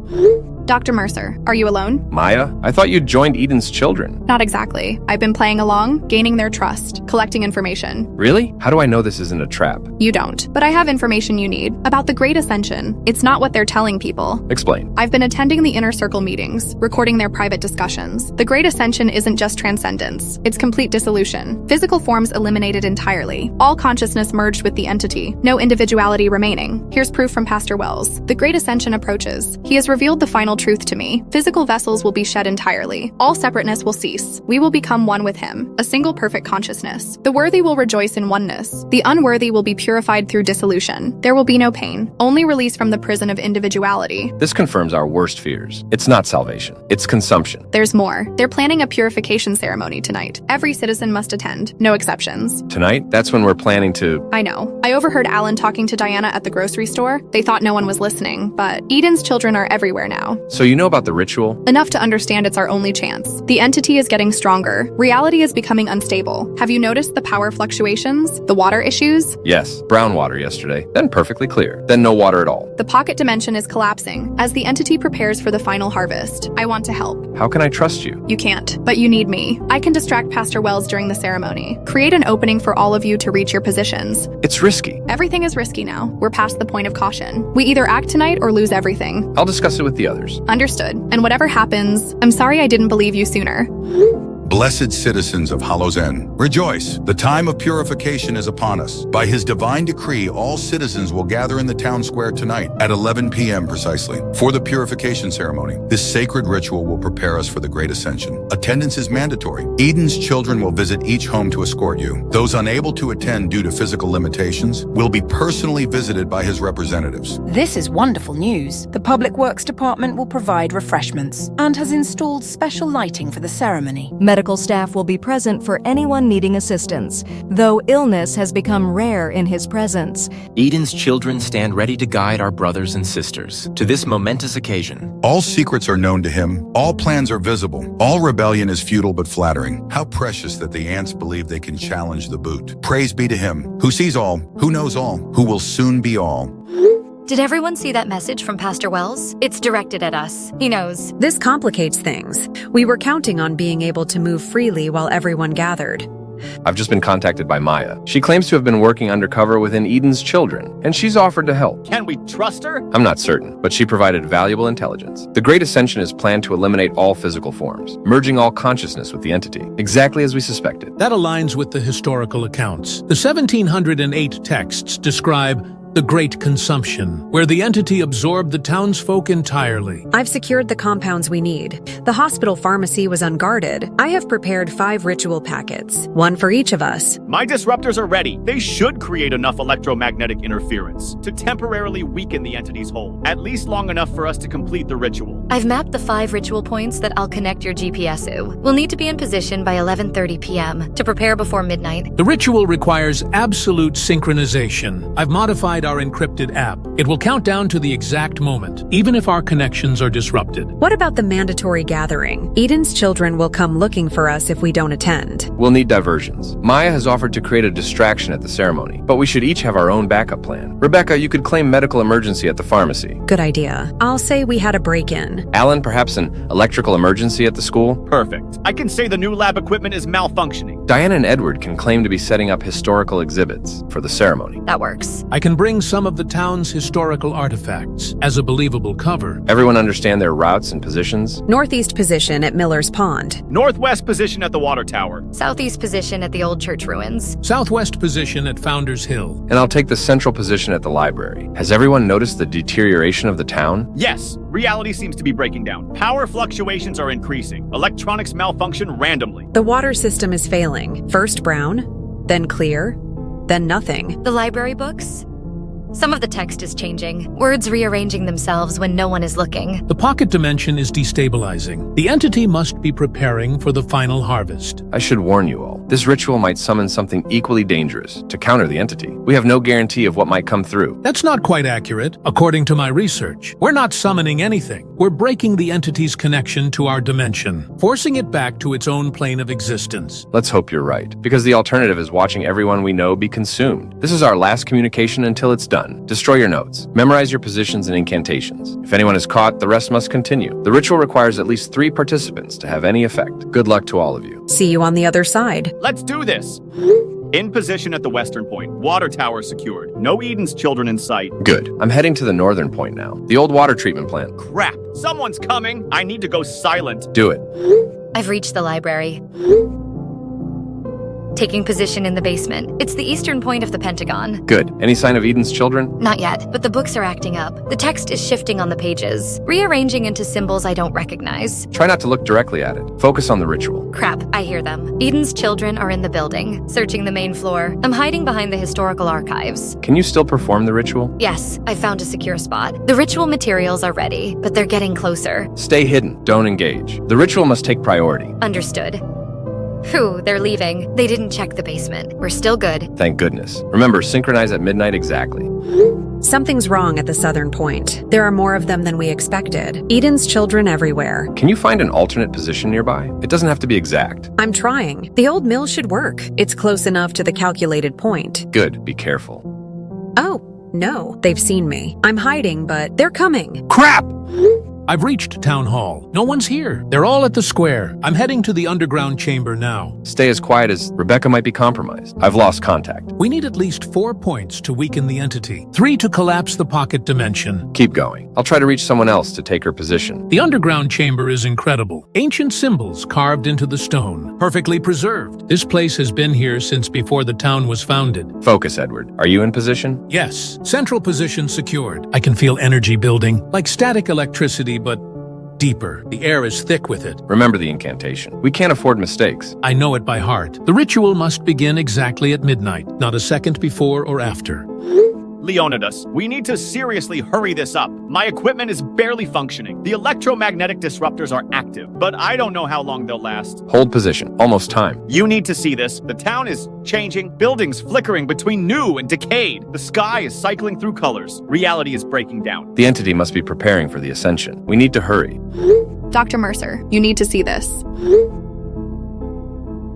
Dr. Mercer, are you alone? Maya, I thought you'd joined Eden's children. Not exactly. I've been playing along, gaining their trust, collecting information. Really? How do I know this isn't a trap? You don't. But I have information you need about the Great Ascension. It's not what they're telling people. Explain. I've been attending the Inner Circle meetings, recording their private discussions. The Great Ascension isn't just transcendence. It's complete dissolution. Physical forms eliminated entirely. All consciousness merged with the entity. No individuality remaining. Here's proof from Pastor Wells. The Great Ascension approaches. He has revealed the final truth to me. Physical vessels will be shed entirely. All separateness will cease. We will become one with him, a single perfect consciousness. The worthy will rejoice in oneness. The unworthy will be purified through dissolution. There will be no pain, only release from the prison of individuality. This confirms our worst fears. It's not salvation. It's consumption. There's more. They're planning a purification ceremony tonight. Every citizen must attend, no exceptions. Tonight? That's when we're planning to... I know. I overheard Alan talking to Diana at the grocery store. They thought no one was listening, but Eden's children are everywhere now. So you know about the ritual? Enough to understand it's our only chance. The entity is getting stronger. Reality is becoming unstable. Have you noticed the power fluctuations? The water issues? Yes. Brown water yesterday. Then perfectly clear. Then no water at all. The pocket dimension is collapsing as the entity prepares for the final harvest. I want to help. How can I trust you? You can't, but you need me. I can distract Pastor Wells during the ceremony. Create an opening for all of you to reach your positions. It's risky. Everything is risky now. We're past the point of caution. We either act tonight or lose everything. I'll discuss it with the others. Understood. And whatever happens, I'm sorry I didn't believe you sooner. Blessed citizens of Hollow's End, rejoice! The time of purification is upon us. By his divine decree, all citizens will gather in the town square tonight at 11 p.m. precisely for the purification ceremony. This sacred ritual will prepare us for the Great Ascension. Attendance is mandatory. Eden's children will visit each home to escort you. Those unable to attend due to physical limitations will be personally visited by his representatives. This is wonderful news. The Public Works Department will provide refreshments and has installed special lighting for the ceremony. Medical staff will be present for anyone needing assistance, though illness has become rare in his presence. Eden's children stand ready to guide our brothers and sisters to this momentous occasion. All secrets are known to him. All plans are visible. All rebellion is futile but flattering. How precious that the ants believe they can challenge the boot. Praise be to him, who sees all, who knows all, who will soon be all. Did everyone see that message from Pastor Wells? It's directed at us. He knows. This complicates things. We were counting on being able to move freely while everyone gathered. I've just been contacted by Maya. She claims to have been working undercover within Eden's children, and she's offered to help. Can we trust her? I'm not certain, but she provided valuable intelligence. The Great Ascension is planned to eliminate all physical forms, merging all consciousness with the entity, exactly as we suspected. That aligns with the historical accounts. The 1708 texts describe the Great Consumption, where the entity absorbed the townsfolk entirely. I've secured the compounds we need. The hospital pharmacy was unguarded. I have prepared 5 ritual packets, 1 for each of us. My disruptors are ready. They should create enough electromagnetic interference to temporarily weaken the entity's hold, at least long enough for us to complete the ritual. I've mapped the 5 ritual points that I'll connect your GPS to. We'll need to be in position by 11:30 p.m. to prepare before midnight. The ritual requires absolute synchronization. I've modified our encrypted app. It will count down to the exact moment, even if our connections are disrupted. What about the mandatory gathering? Eden's children will come looking for us if we don't attend. We'll need diversions. Maya has offered to create a distraction at the ceremony, but we should each have our own backup plan. Rebecca, you could claim medical emergency at the pharmacy. Good idea. I'll say we had a break-in. Alan, perhaps an electrical emergency at the school? Perfect. I can say the new lab equipment is malfunctioning. Diana and Edward can claim to be setting up historical exhibits for the ceremony. That works. I can bring featuring some of the town's historical artifacts as a believable cover. Everyone understand their routes and positions? Northeast position at Miller's Pond. Northwest position at the water tower. Southeast position at the old church ruins. Southwest position at Founders Hill. And I'll take the central position at the library. Has everyone noticed the deterioration of the town? Yes, reality seems to be breaking down. Power fluctuations are increasing. Electronics malfunction randomly. The water system is failing. First brown, then clear, then nothing. The library books? Some of the text is changing, words rearranging themselves when no one is looking. The pocket dimension is destabilizing. The entity must be preparing for the final harvest. I should warn you all. This ritual might summon something equally dangerous to counter the entity. We have no guarantee of what might come through. That's not quite accurate, according to my research. We're not summoning anything. We're breaking the entity's connection to our dimension, forcing it back to its own plane of existence. Let's hope you're right, because the alternative is watching everyone we know be consumed. This is our last communication until it's done. Destroy your notes. Memorize your positions and incantations. If anyone is caught, the rest must continue. The ritual requires at least 3 participants to have any effect. Good luck to all of you. See you on the other side. Let's do this! In position at the western point. Water tower secured. No Eden's children in sight. Good. I'm heading to the northern point now. The old water treatment plant. Crap! Someone's coming! I need to go silent. Do it. I've reached the library. Taking position in the basement. It's the eastern point of the Pentagon. Good. Any sign of Eden's children? Not yet, but the books are acting up. The text is shifting on the pages, rearranging into symbols I don't recognize. Try not to look directly at it. Focus on the ritual. Crap, I hear them. Eden's children are in the building, searching the main floor. I'm hiding behind the historical archives. Can you still perform the ritual? Yes, I found a secure spot. The ritual materials are ready, but they're getting closer. Stay hidden. Don't engage. The ritual must take priority. Understood. Phew, they're leaving. They didn't check the basement. We're still good. Thank goodness. Remember, synchronize at midnight exactly. Something's wrong at the southern point. There are more of them than we expected. Eden's children everywhere. Can you find an alternate position nearby? It doesn't have to be exact. I'm trying. The old mill should work. It's close enough to the calculated point. Good. Be careful. Oh, no. They've seen me. I'm hiding, but they're coming. Crap! I've reached Town Hall. No one's here. They're all at the square. I'm heading to the underground chamber now. Stay as quiet as Rebecca might be compromised. I've lost contact. We need at least 4 points to weaken the entity, 3 to collapse the pocket dimension. Keep going. I'll try to reach someone else to take her position. The underground chamber is incredible. Ancient symbols carved into the stone, perfectly preserved. This place has been here since before the town was founded. Focus, Edward. Are you in position? Yes. Central position secured. I can feel energy building, like static electricity, but deeper. The air is thick with it. Remember the incantation. We can't afford mistakes. I know it by heart. The ritual must begin exactly at midnight, not a second before or after. Leonidas, we need to seriously hurry this up. My equipment is barely functioning. The electromagnetic disruptors are active, but I don't know how long they'll last. Hold position. Almost time. You need to see this. The town is changing, buildings flickering between new and decayed. The sky is cycling through colors. Reality is breaking down. The entity must be preparing for the ascension. We need to hurry. Dr. Mercer, you need to see this.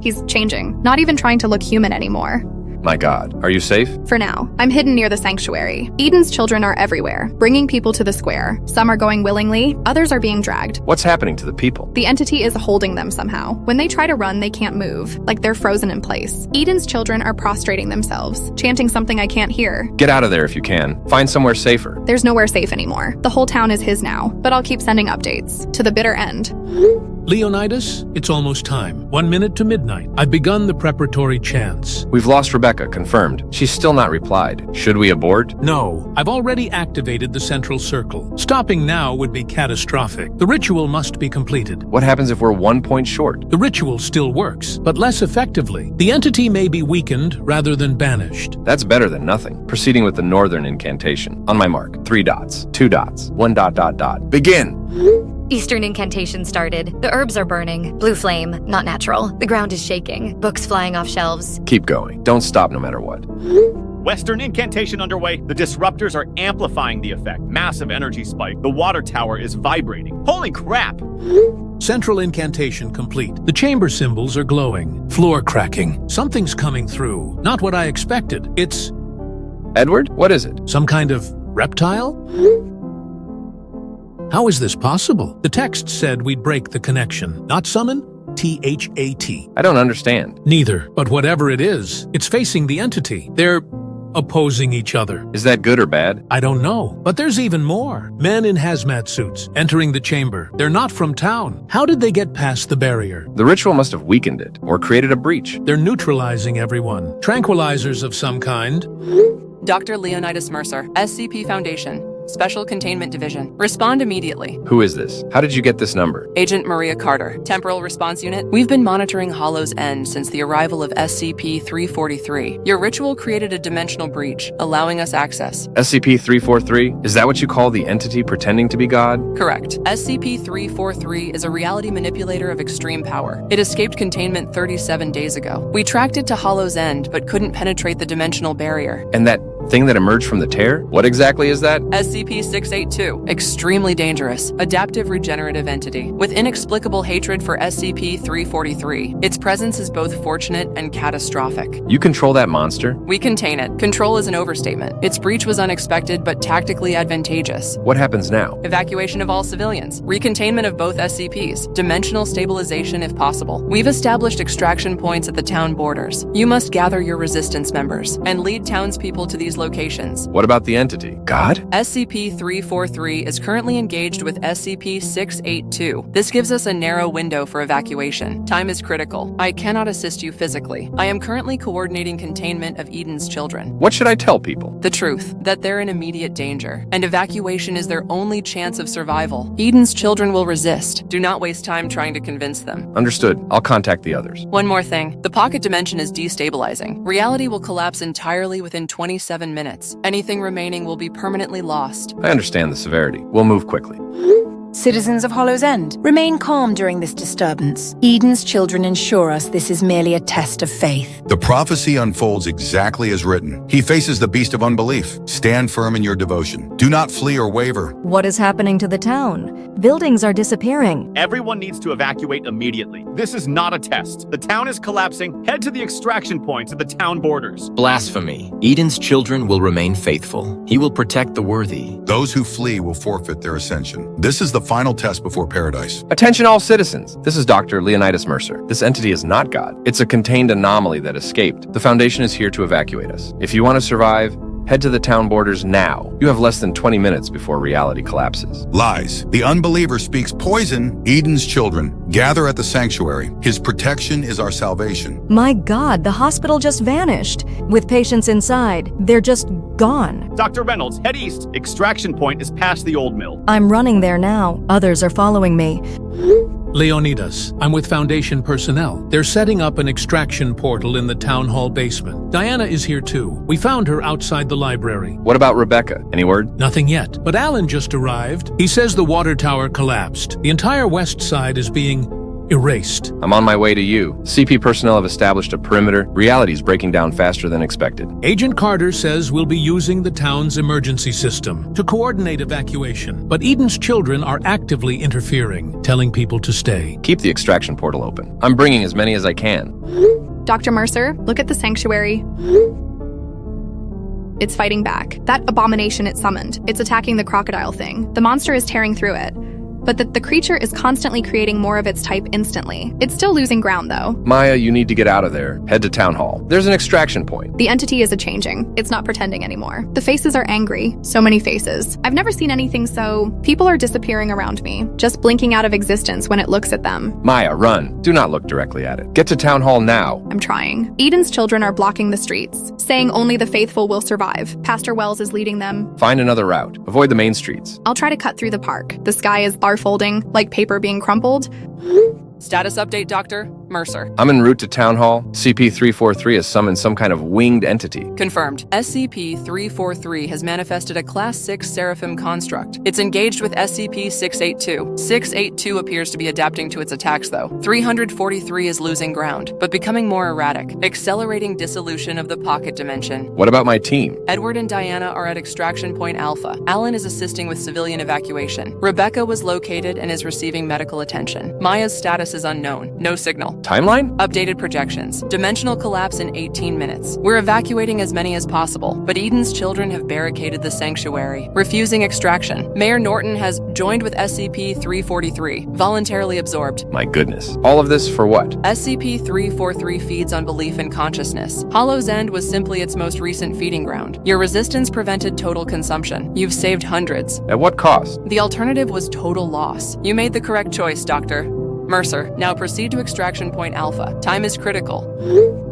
He's changing, not even trying to look human anymore. My God, are you safe? For now, I'm hidden near the sanctuary. Eden's children are everywhere, bringing people to the square. Some are going willingly, others are being dragged. What's happening to the people? The entity is holding them somehow. When they try to run, they can't move, like they're frozen in place. Eden's children are prostrating themselves, chanting something I can't hear. Get out of there if you can. Find somewhere safer. There's nowhere safe anymore. The whole town is his now, but I'll keep sending updates. To the bitter end. Leonidas, it's almost time. 1 minute to midnight. I've begun the preparatory chants. We've lost Rebecca, confirmed. She's still not replied. Should we abort? No, I've already activated the central circle. Stopping now would be catastrophic. The ritual must be completed. What happens if we're 1 point short? The ritual still works, but less effectively. The entity may be weakened rather than banished. That's better than nothing. Proceeding with the northern incantation. On my mark. 3 dots. 2 dots. 1 dot dot dot. Begin! Eastern incantation started. The herbs are burning. Blue flame, not natural. The ground is shaking. Books flying off shelves. Keep going. Don't stop no matter what. Western incantation underway. The disruptors are amplifying the effect. Massive energy spike. The water tower is vibrating. Holy crap! Central incantation complete. The chamber symbols are glowing. Floor cracking. Something's coming through. Not what I expected. It's... Edward, what is it? Some kind of reptile? How is this possible? The text said we'd break the connection, not summon. THAT. I don't understand. Neither, but whatever it is, it's facing the entity. They're opposing each other. Is that good or bad? I don't know, but there's even more. Men in hazmat suits entering the chamber. They're not from town. How did they get past the barrier? The ritual must have weakened it, or created a breach. They're neutralizing everyone. Tranquilizers of some kind. Dr. Leonidas Mercer, SCP Foundation. Special Containment Division. Respond immediately. Who is this? How did you get this number? Agent Maria Carter, Temporal Response Unit. We've been monitoring Hollow's End since the arrival of SCP-343. Your ritual created a dimensional breach, allowing us access. SCP-343? Is that what you call the entity pretending to be God? Correct. SCP-343 is a reality manipulator of extreme power. It escaped containment 37 days ago. We tracked it to Hollow's End, but couldn't penetrate the dimensional barrier. And that thing that emerged from the tear? What exactly is that? SCP-682. Extremely dangerous, adaptive regenerative entity with inexplicable hatred for SCP-343. Its presence is both fortunate and catastrophic. You control that monster? We contain it. Control is an overstatement. Its breach was unexpected but tactically advantageous. What happens now? Evacuation of all civilians. Recontainment of both SCPs. Dimensional stabilization if possible. We've established extraction points at the town borders. You must gather your resistance members and lead townspeople to these locations. What about the entity? God? SCP-343 is currently engaged with SCP-682. This gives us a narrow window for evacuation. Time is critical. I cannot assist you physically. I am currently coordinating containment of Eden's children. What should I tell people? The truth, that they're in immediate danger, and evacuation is their only chance of survival. Eden's children will resist. Do not waste time trying to convince them. Understood. I'll contact the others. One more thing. The pocket dimension is destabilizing. Reality will collapse entirely within 27 minutes. Anything remaining will be permanently lost. I understand the severity. We'll move quickly. Citizens of Hollow's End, remain calm during this disturbance. Eden's children ensure us this is merely a test of faith. The prophecy unfolds exactly as written. He faces the beast of unbelief. Stand firm in your devotion. Do not flee or waver. What is happening to the town? Buildings are disappearing. Everyone needs to evacuate immediately. This is not a test. The town is collapsing. Head to the extraction points at the town borders. Blasphemy. Eden's children will remain faithful. He will protect the worthy. Those who flee will forfeit their ascension. This is the final test before paradise. Attention all citizens. This is Dr. Leonidas Mercer. This entity is not God. It's a contained anomaly that escaped. The Foundation is here to evacuate us. If you want to survive, head to the town borders now. You have less than 20 minutes before reality collapses. Lies. The unbeliever speaks poison. Eden's children gather at the sanctuary. His protection is our salvation. My God, the hospital just vanished. With patients inside, they're just gone. Dr. Reynolds, head east. Extraction point is past the old mill. I'm running there now. Others are following me. Leonidas, I'm with Foundation personnel. They're setting up an extraction portal in the town hall basement. Diana is here too. We found her outside the library. What about Rebecca? Any word? Nothing yet, but Alan just arrived. He says the water tower collapsed. The entire west side is being erased. I'm on my way to you. CP personnel have established a perimeter. Reality's breaking down faster than expected. Agent Carter says we'll be using the town's emergency system to coordinate evacuation, but Eden's children are actively interfering, telling people to stay. Keep the extraction portal open. I'm bringing as many as I can. Dr. Mercer, look at the sanctuary. It's fighting back. That abomination it summoned. It's attacking the crocodile thing. The monster is tearing through it. But the creature is constantly creating more of its type instantly. It's still losing ground, though. Maya, you need to get out of there. Head to town hall. There's an extraction point. The entity is a-changing. It's not pretending anymore. The faces are angry. So many faces. I've never seen anything so... People are disappearing around me, just blinking out of existence when it looks at them. Maya, run. Do not look directly at it. Get to town hall now. I'm trying. Eden's children are blocking the streets, saying only the faithful will survive. Pastor Wells is leading them. Find another route. Avoid the main streets. I'll try to cut through the park. The sky is folding, like paper being crumpled. Status update, Doctor. Mercer. I'm en route to town hall. SCP-343 has summoned some kind of winged entity. Confirmed. SCP-343 has manifested a Class 6 Seraphim construct. It's engaged with SCP-682. 682 appears to be adapting to its attacks, though. 343 is losing ground, but becoming more erratic, accelerating dissolution of the pocket dimension. What about my team? Edward and Diana are at Extraction Point Alpha. Alan is assisting with civilian evacuation. Rebecca was located and is receiving medical attention. Maya's status is unknown. No signal. Timeline? Updated projections. Dimensional collapse in 18 minutes. We're evacuating as many as possible, but Eden's children have barricaded the sanctuary, refusing extraction. Mayor Norton has joined with SCP-343, voluntarily absorbed. My goodness. All of this for what? SCP-343 feeds on belief and consciousness. Hollow's End was simply its most recent feeding ground. Your resistance prevented total consumption. You've saved hundreds. At what cost? The alternative was total loss. You made the correct choice, Doctor. Mercer, now proceed to Extraction Point Alpha. Time is critical.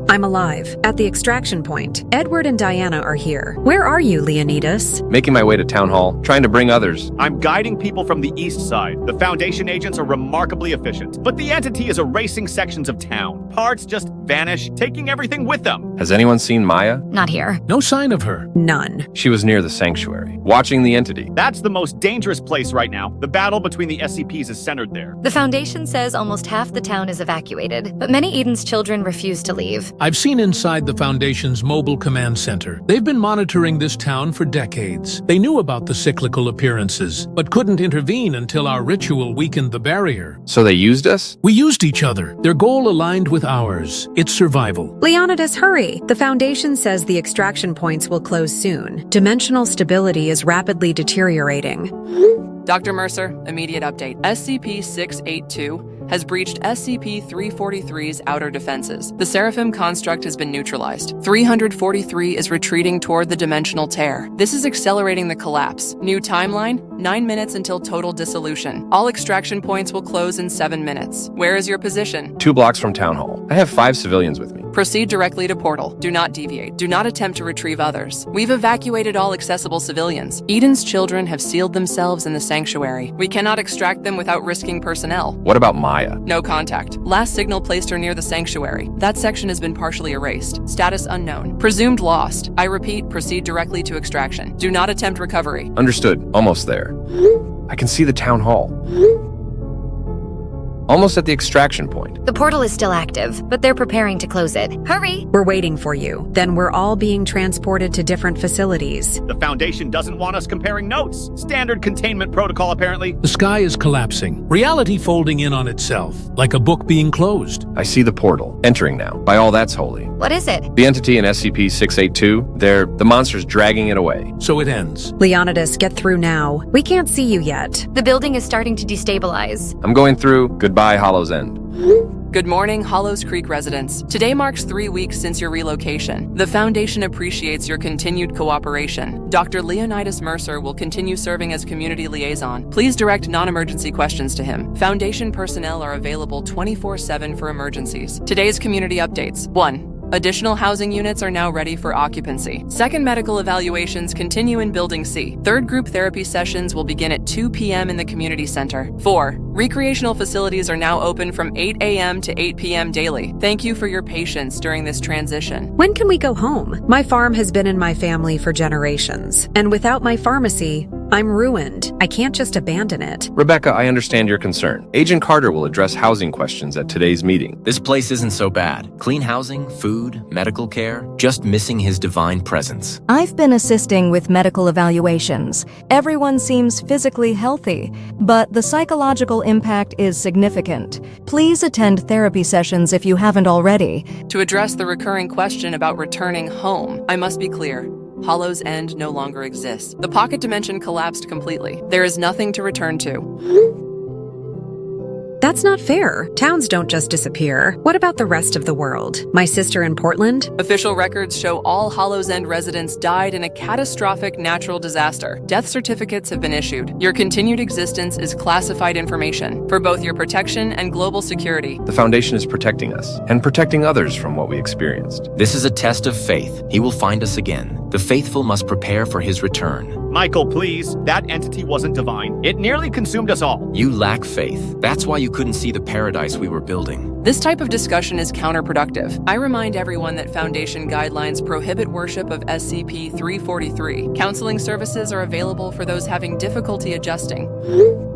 I'm alive. At the extraction point. Edward and Diana are here. Where are you, Leonidas? Making my way to Town Hall, trying to bring others. I'm guiding people from the east side. The Foundation agents are remarkably efficient, but the entity is erasing sections of town. Parts just vanish, taking everything with them. Has anyone seen Maya? Not here. No sign of her. None. She was near the sanctuary, watching the entity. That's the most dangerous place right now. The battle between the SCPs is centered there. The Foundation says almost half the town is evacuated, but many Eden's children refuse to leave. I've seen inside the Foundation's mobile command center. They've been monitoring this town for decades. They knew about the cyclical appearances, but couldn't intervene until our ritual weakened the barrier. So they used us? We used each other. Their goal aligned with ours. It's survival. Leonidas, hurry! The Foundation says the extraction points will close soon. Dimensional stability is rapidly deteriorating. Dr. Mercer, immediate update. SCP-682 has breached SCP-343's outer defenses. The Seraphim construct has been neutralized. 343 is retreating toward the dimensional tear. This is accelerating the collapse. New timeline, 9 minutes until total dissolution. All extraction points will close in 7 minutes. Where is your position? 2 blocks from Town Hall. I have 5 civilians with me. Proceed directly to portal. Do not deviate. Do not attempt to retrieve others. We've evacuated all accessible civilians. Eden's children have sealed themselves in the sanctuary. We cannot extract them without risking personnel. What about Maya? No contact. Last signal placed her near the sanctuary. That section has been partially erased. Status unknown. Presumed lost. I repeat, proceed directly to extraction. Do not attempt recovery. Understood. Almost there. I can see the Town Hall. Almost at the extraction point. The portal is still active, but they're preparing to close it. Hurry! We're waiting for you. Then we're all being transported to different facilities. The Foundation doesn't want us comparing notes. Standard containment protocol, apparently. The sky is collapsing. Reality folding in on itself, like a book being closed. I see the portal. Entering now. By all that's holy. What is it? The entity in SCP-682, the monster's dragging it away. So it ends. Leonidas, get through now. We can't see you yet. The building is starting to destabilize. I'm going through. Goodbye, Hollow's End. Good morning, Hollows Creek residents. Today marks 3 weeks since your relocation. The Foundation appreciates your continued cooperation. Dr. Leonidas Mercer will continue serving as community liaison. Please direct non-emergency questions to him. Foundation personnel are available 24/7 for emergencies. Today's community updates. 1. Additional housing units are now ready for occupancy. Second medical evaluations continue in Building C. Third group therapy sessions will begin at 2 p.m. in the community center. 4. Recreational facilities are now open from 8 a.m. to 8 p.m. daily. Thank you for your patience during this transition. When can we go home? My farm has been in my family for generations, and without my pharmacy, I'm ruined. I can't just abandon it. Rebecca, I understand your concern. Agent Carter will address housing questions at today's meeting. This place isn't so bad. Clean housing, food, medical care, just missing his divine presence. I've been assisting with medical evaluations. Everyone seems physically healthy, but the psychological impact is significant. Please attend therapy sessions if you haven't already. To address the recurring question about returning home, I must be clear. Hollow's End no longer exists. The pocket dimension collapsed completely. There is nothing to return to. That's not fair. Towns don't just disappear. What about the rest of the world? My sister in Portland? Official records show all Hollow's End residents died in a catastrophic natural disaster. Death certificates have been issued. Your continued existence is classified information for both your protection and global security. The Foundation is protecting us and protecting others from what we experienced. This is a test of faith. He will find us again. The faithful must prepare for his return. Michael, please. That entity wasn't divine. It nearly consumed us all. You lack faith. That's why you couldn't see the paradise we were building. This type of discussion is counterproductive. I remind everyone that Foundation guidelines prohibit worship of SCP-343. Counseling services are available for those having difficulty adjusting.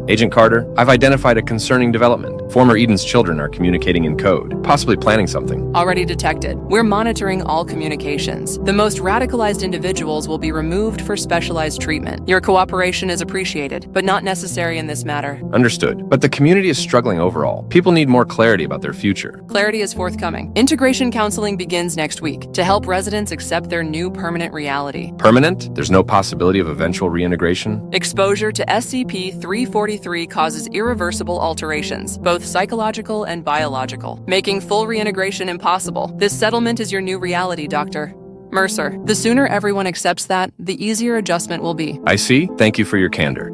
Agent Carter, I've identified a concerning development. Former Eden's children are communicating in code, possibly planning something. Already detected. We're monitoring all communications. The most radicalized individuals will be removed for specialized treatment. Your cooperation is appreciated, but not necessary in this matter. Understood. But the community is struggling overall. People need more clarity about their future. Clarity is forthcoming. Integration counseling begins next week to help residents accept their new permanent reality. Permanent? There's no possibility of eventual reintegration? Exposure to SCP-343 causes irreversible alterations, both psychological and biological, making full reintegration impossible. This settlement is your new reality, Doctor. Mercer, the sooner everyone accepts that, the easier adjustment will be. I see. Thank you for your candor.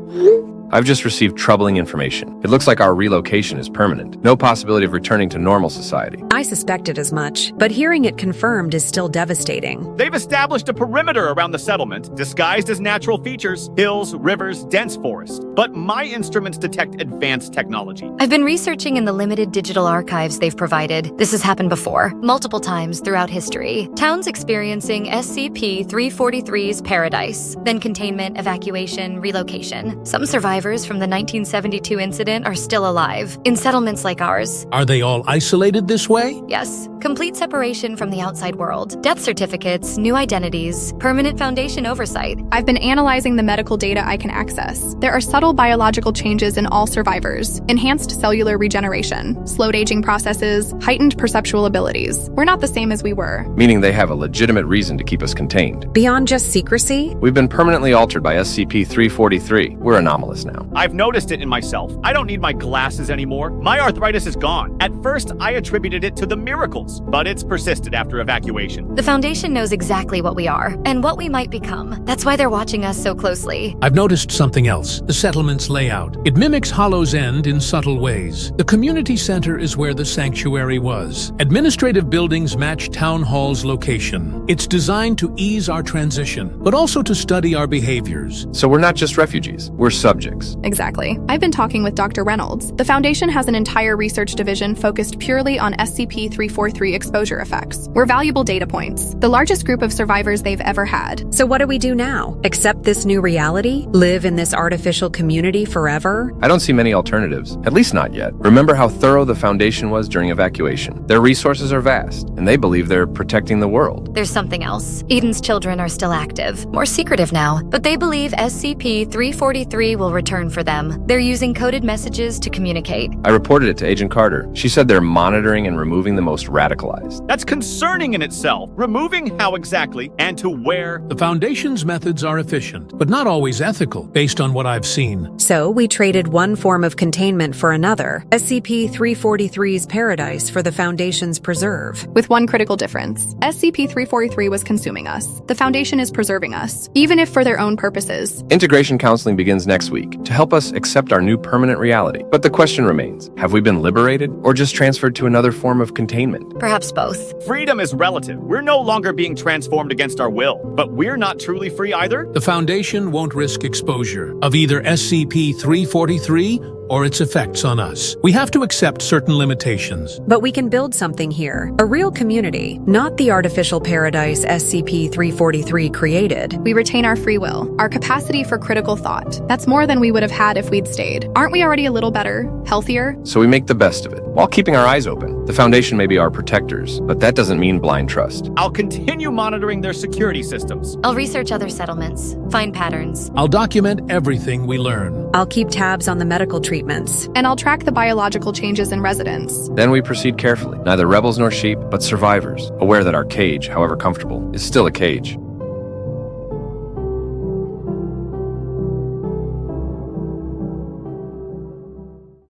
I've just received troubling information. It looks like our relocation is permanent. No possibility of returning to normal society. I suspected as much, but hearing it confirmed is still devastating. They've established a perimeter around the settlement, disguised as natural features, hills, rivers, dense forest. But my instruments detect advanced technology. I've been researching in the limited digital archives they've provided. This has happened before, multiple times throughout history. Towns experiencing SCP-343's paradise, then containment, evacuation, relocation. Some survivors from the 1972 incident are still alive, in settlements like ours. Are they all isolated this way? Yes. Complete separation from the outside world. Death certificates, new identities, permanent Foundation oversight. I've been analyzing the medical data I can access. There are subtle biological changes in all survivors. Enhanced cellular regeneration, slowed aging processes, heightened perceptual abilities. We're not the same as we were. Meaning they have a legitimate reason to keep us contained. Beyond just secrecy? We've been permanently altered by SCP-343. We're anomalous now. I've noticed it in myself. I don't need my glasses anymore. My arthritis is gone. At first, I attributed it to the miracles, but it's persisted after evacuation. The Foundation knows exactly what we are and what we might become. That's why they're watching us so closely. I've noticed something else, the settlement's layout. It mimics Hollow's End in subtle ways. The community center is where the sanctuary was. Administrative buildings match Town Hall's location. It's designed to ease our transition, but also to study our behaviors. So we're not just refugees, we're subjects. Exactly. I've been talking with Dr. Reynolds. The Foundation has an entire research division focused purely on SCP-343 exposure effects. We're valuable data points, the largest group of survivors they've ever had. So what do we do now? Accept this new reality? Live in this artificial community forever? I don't see many alternatives, at least not yet. Remember how thorough the Foundation was during evacuation. Their resources are vast, and they believe they're protecting the world. There's something else. Eden's children are still active, more secretive now, but they believe SCP-343 will return for them. They're using coded messages to communicate. I reported it to Agent Carter. She said they're monitoring and removing the most radicalized. That's concerning in itself. Removing how exactly and to where? The Foundation's methods are efficient, but not always ethical, based on what I've seen. So we traded one form of containment for another. SCP-343's paradise for the Foundation's preserve. With one critical difference. SCP-343 was consuming us. The Foundation is preserving us, even if for their own purposes. Integration counseling begins next week to help us accept our new permanent reality. But the question remains, have we been liberated or just transferred to another form of containment? Perhaps both. Freedom is relative. We're no longer being transformed against our will, but we're not truly free either. The Foundation won't risk exposure of either SCP-343 or its effects on us. We have to accept certain limitations. But we can build something here. A real community, not the artificial paradise SCP-343 created. We retain our free will, our capacity for critical thought. That's more than we would have had if we'd stayed. Aren't we already a little better, healthier? So we make the best of it, while keeping our eyes open. The Foundation may be our protectors, but that doesn't mean blind trust. I'll continue monitoring their security systems. I'll research other settlements, find patterns. I'll document everything we learn. I'll keep tabs on the medical treatments. And I'll track the biological changes in residents. Then we proceed carefully, neither rebels nor sheep, but survivors, aware that our cage, however comfortable, is still a cage.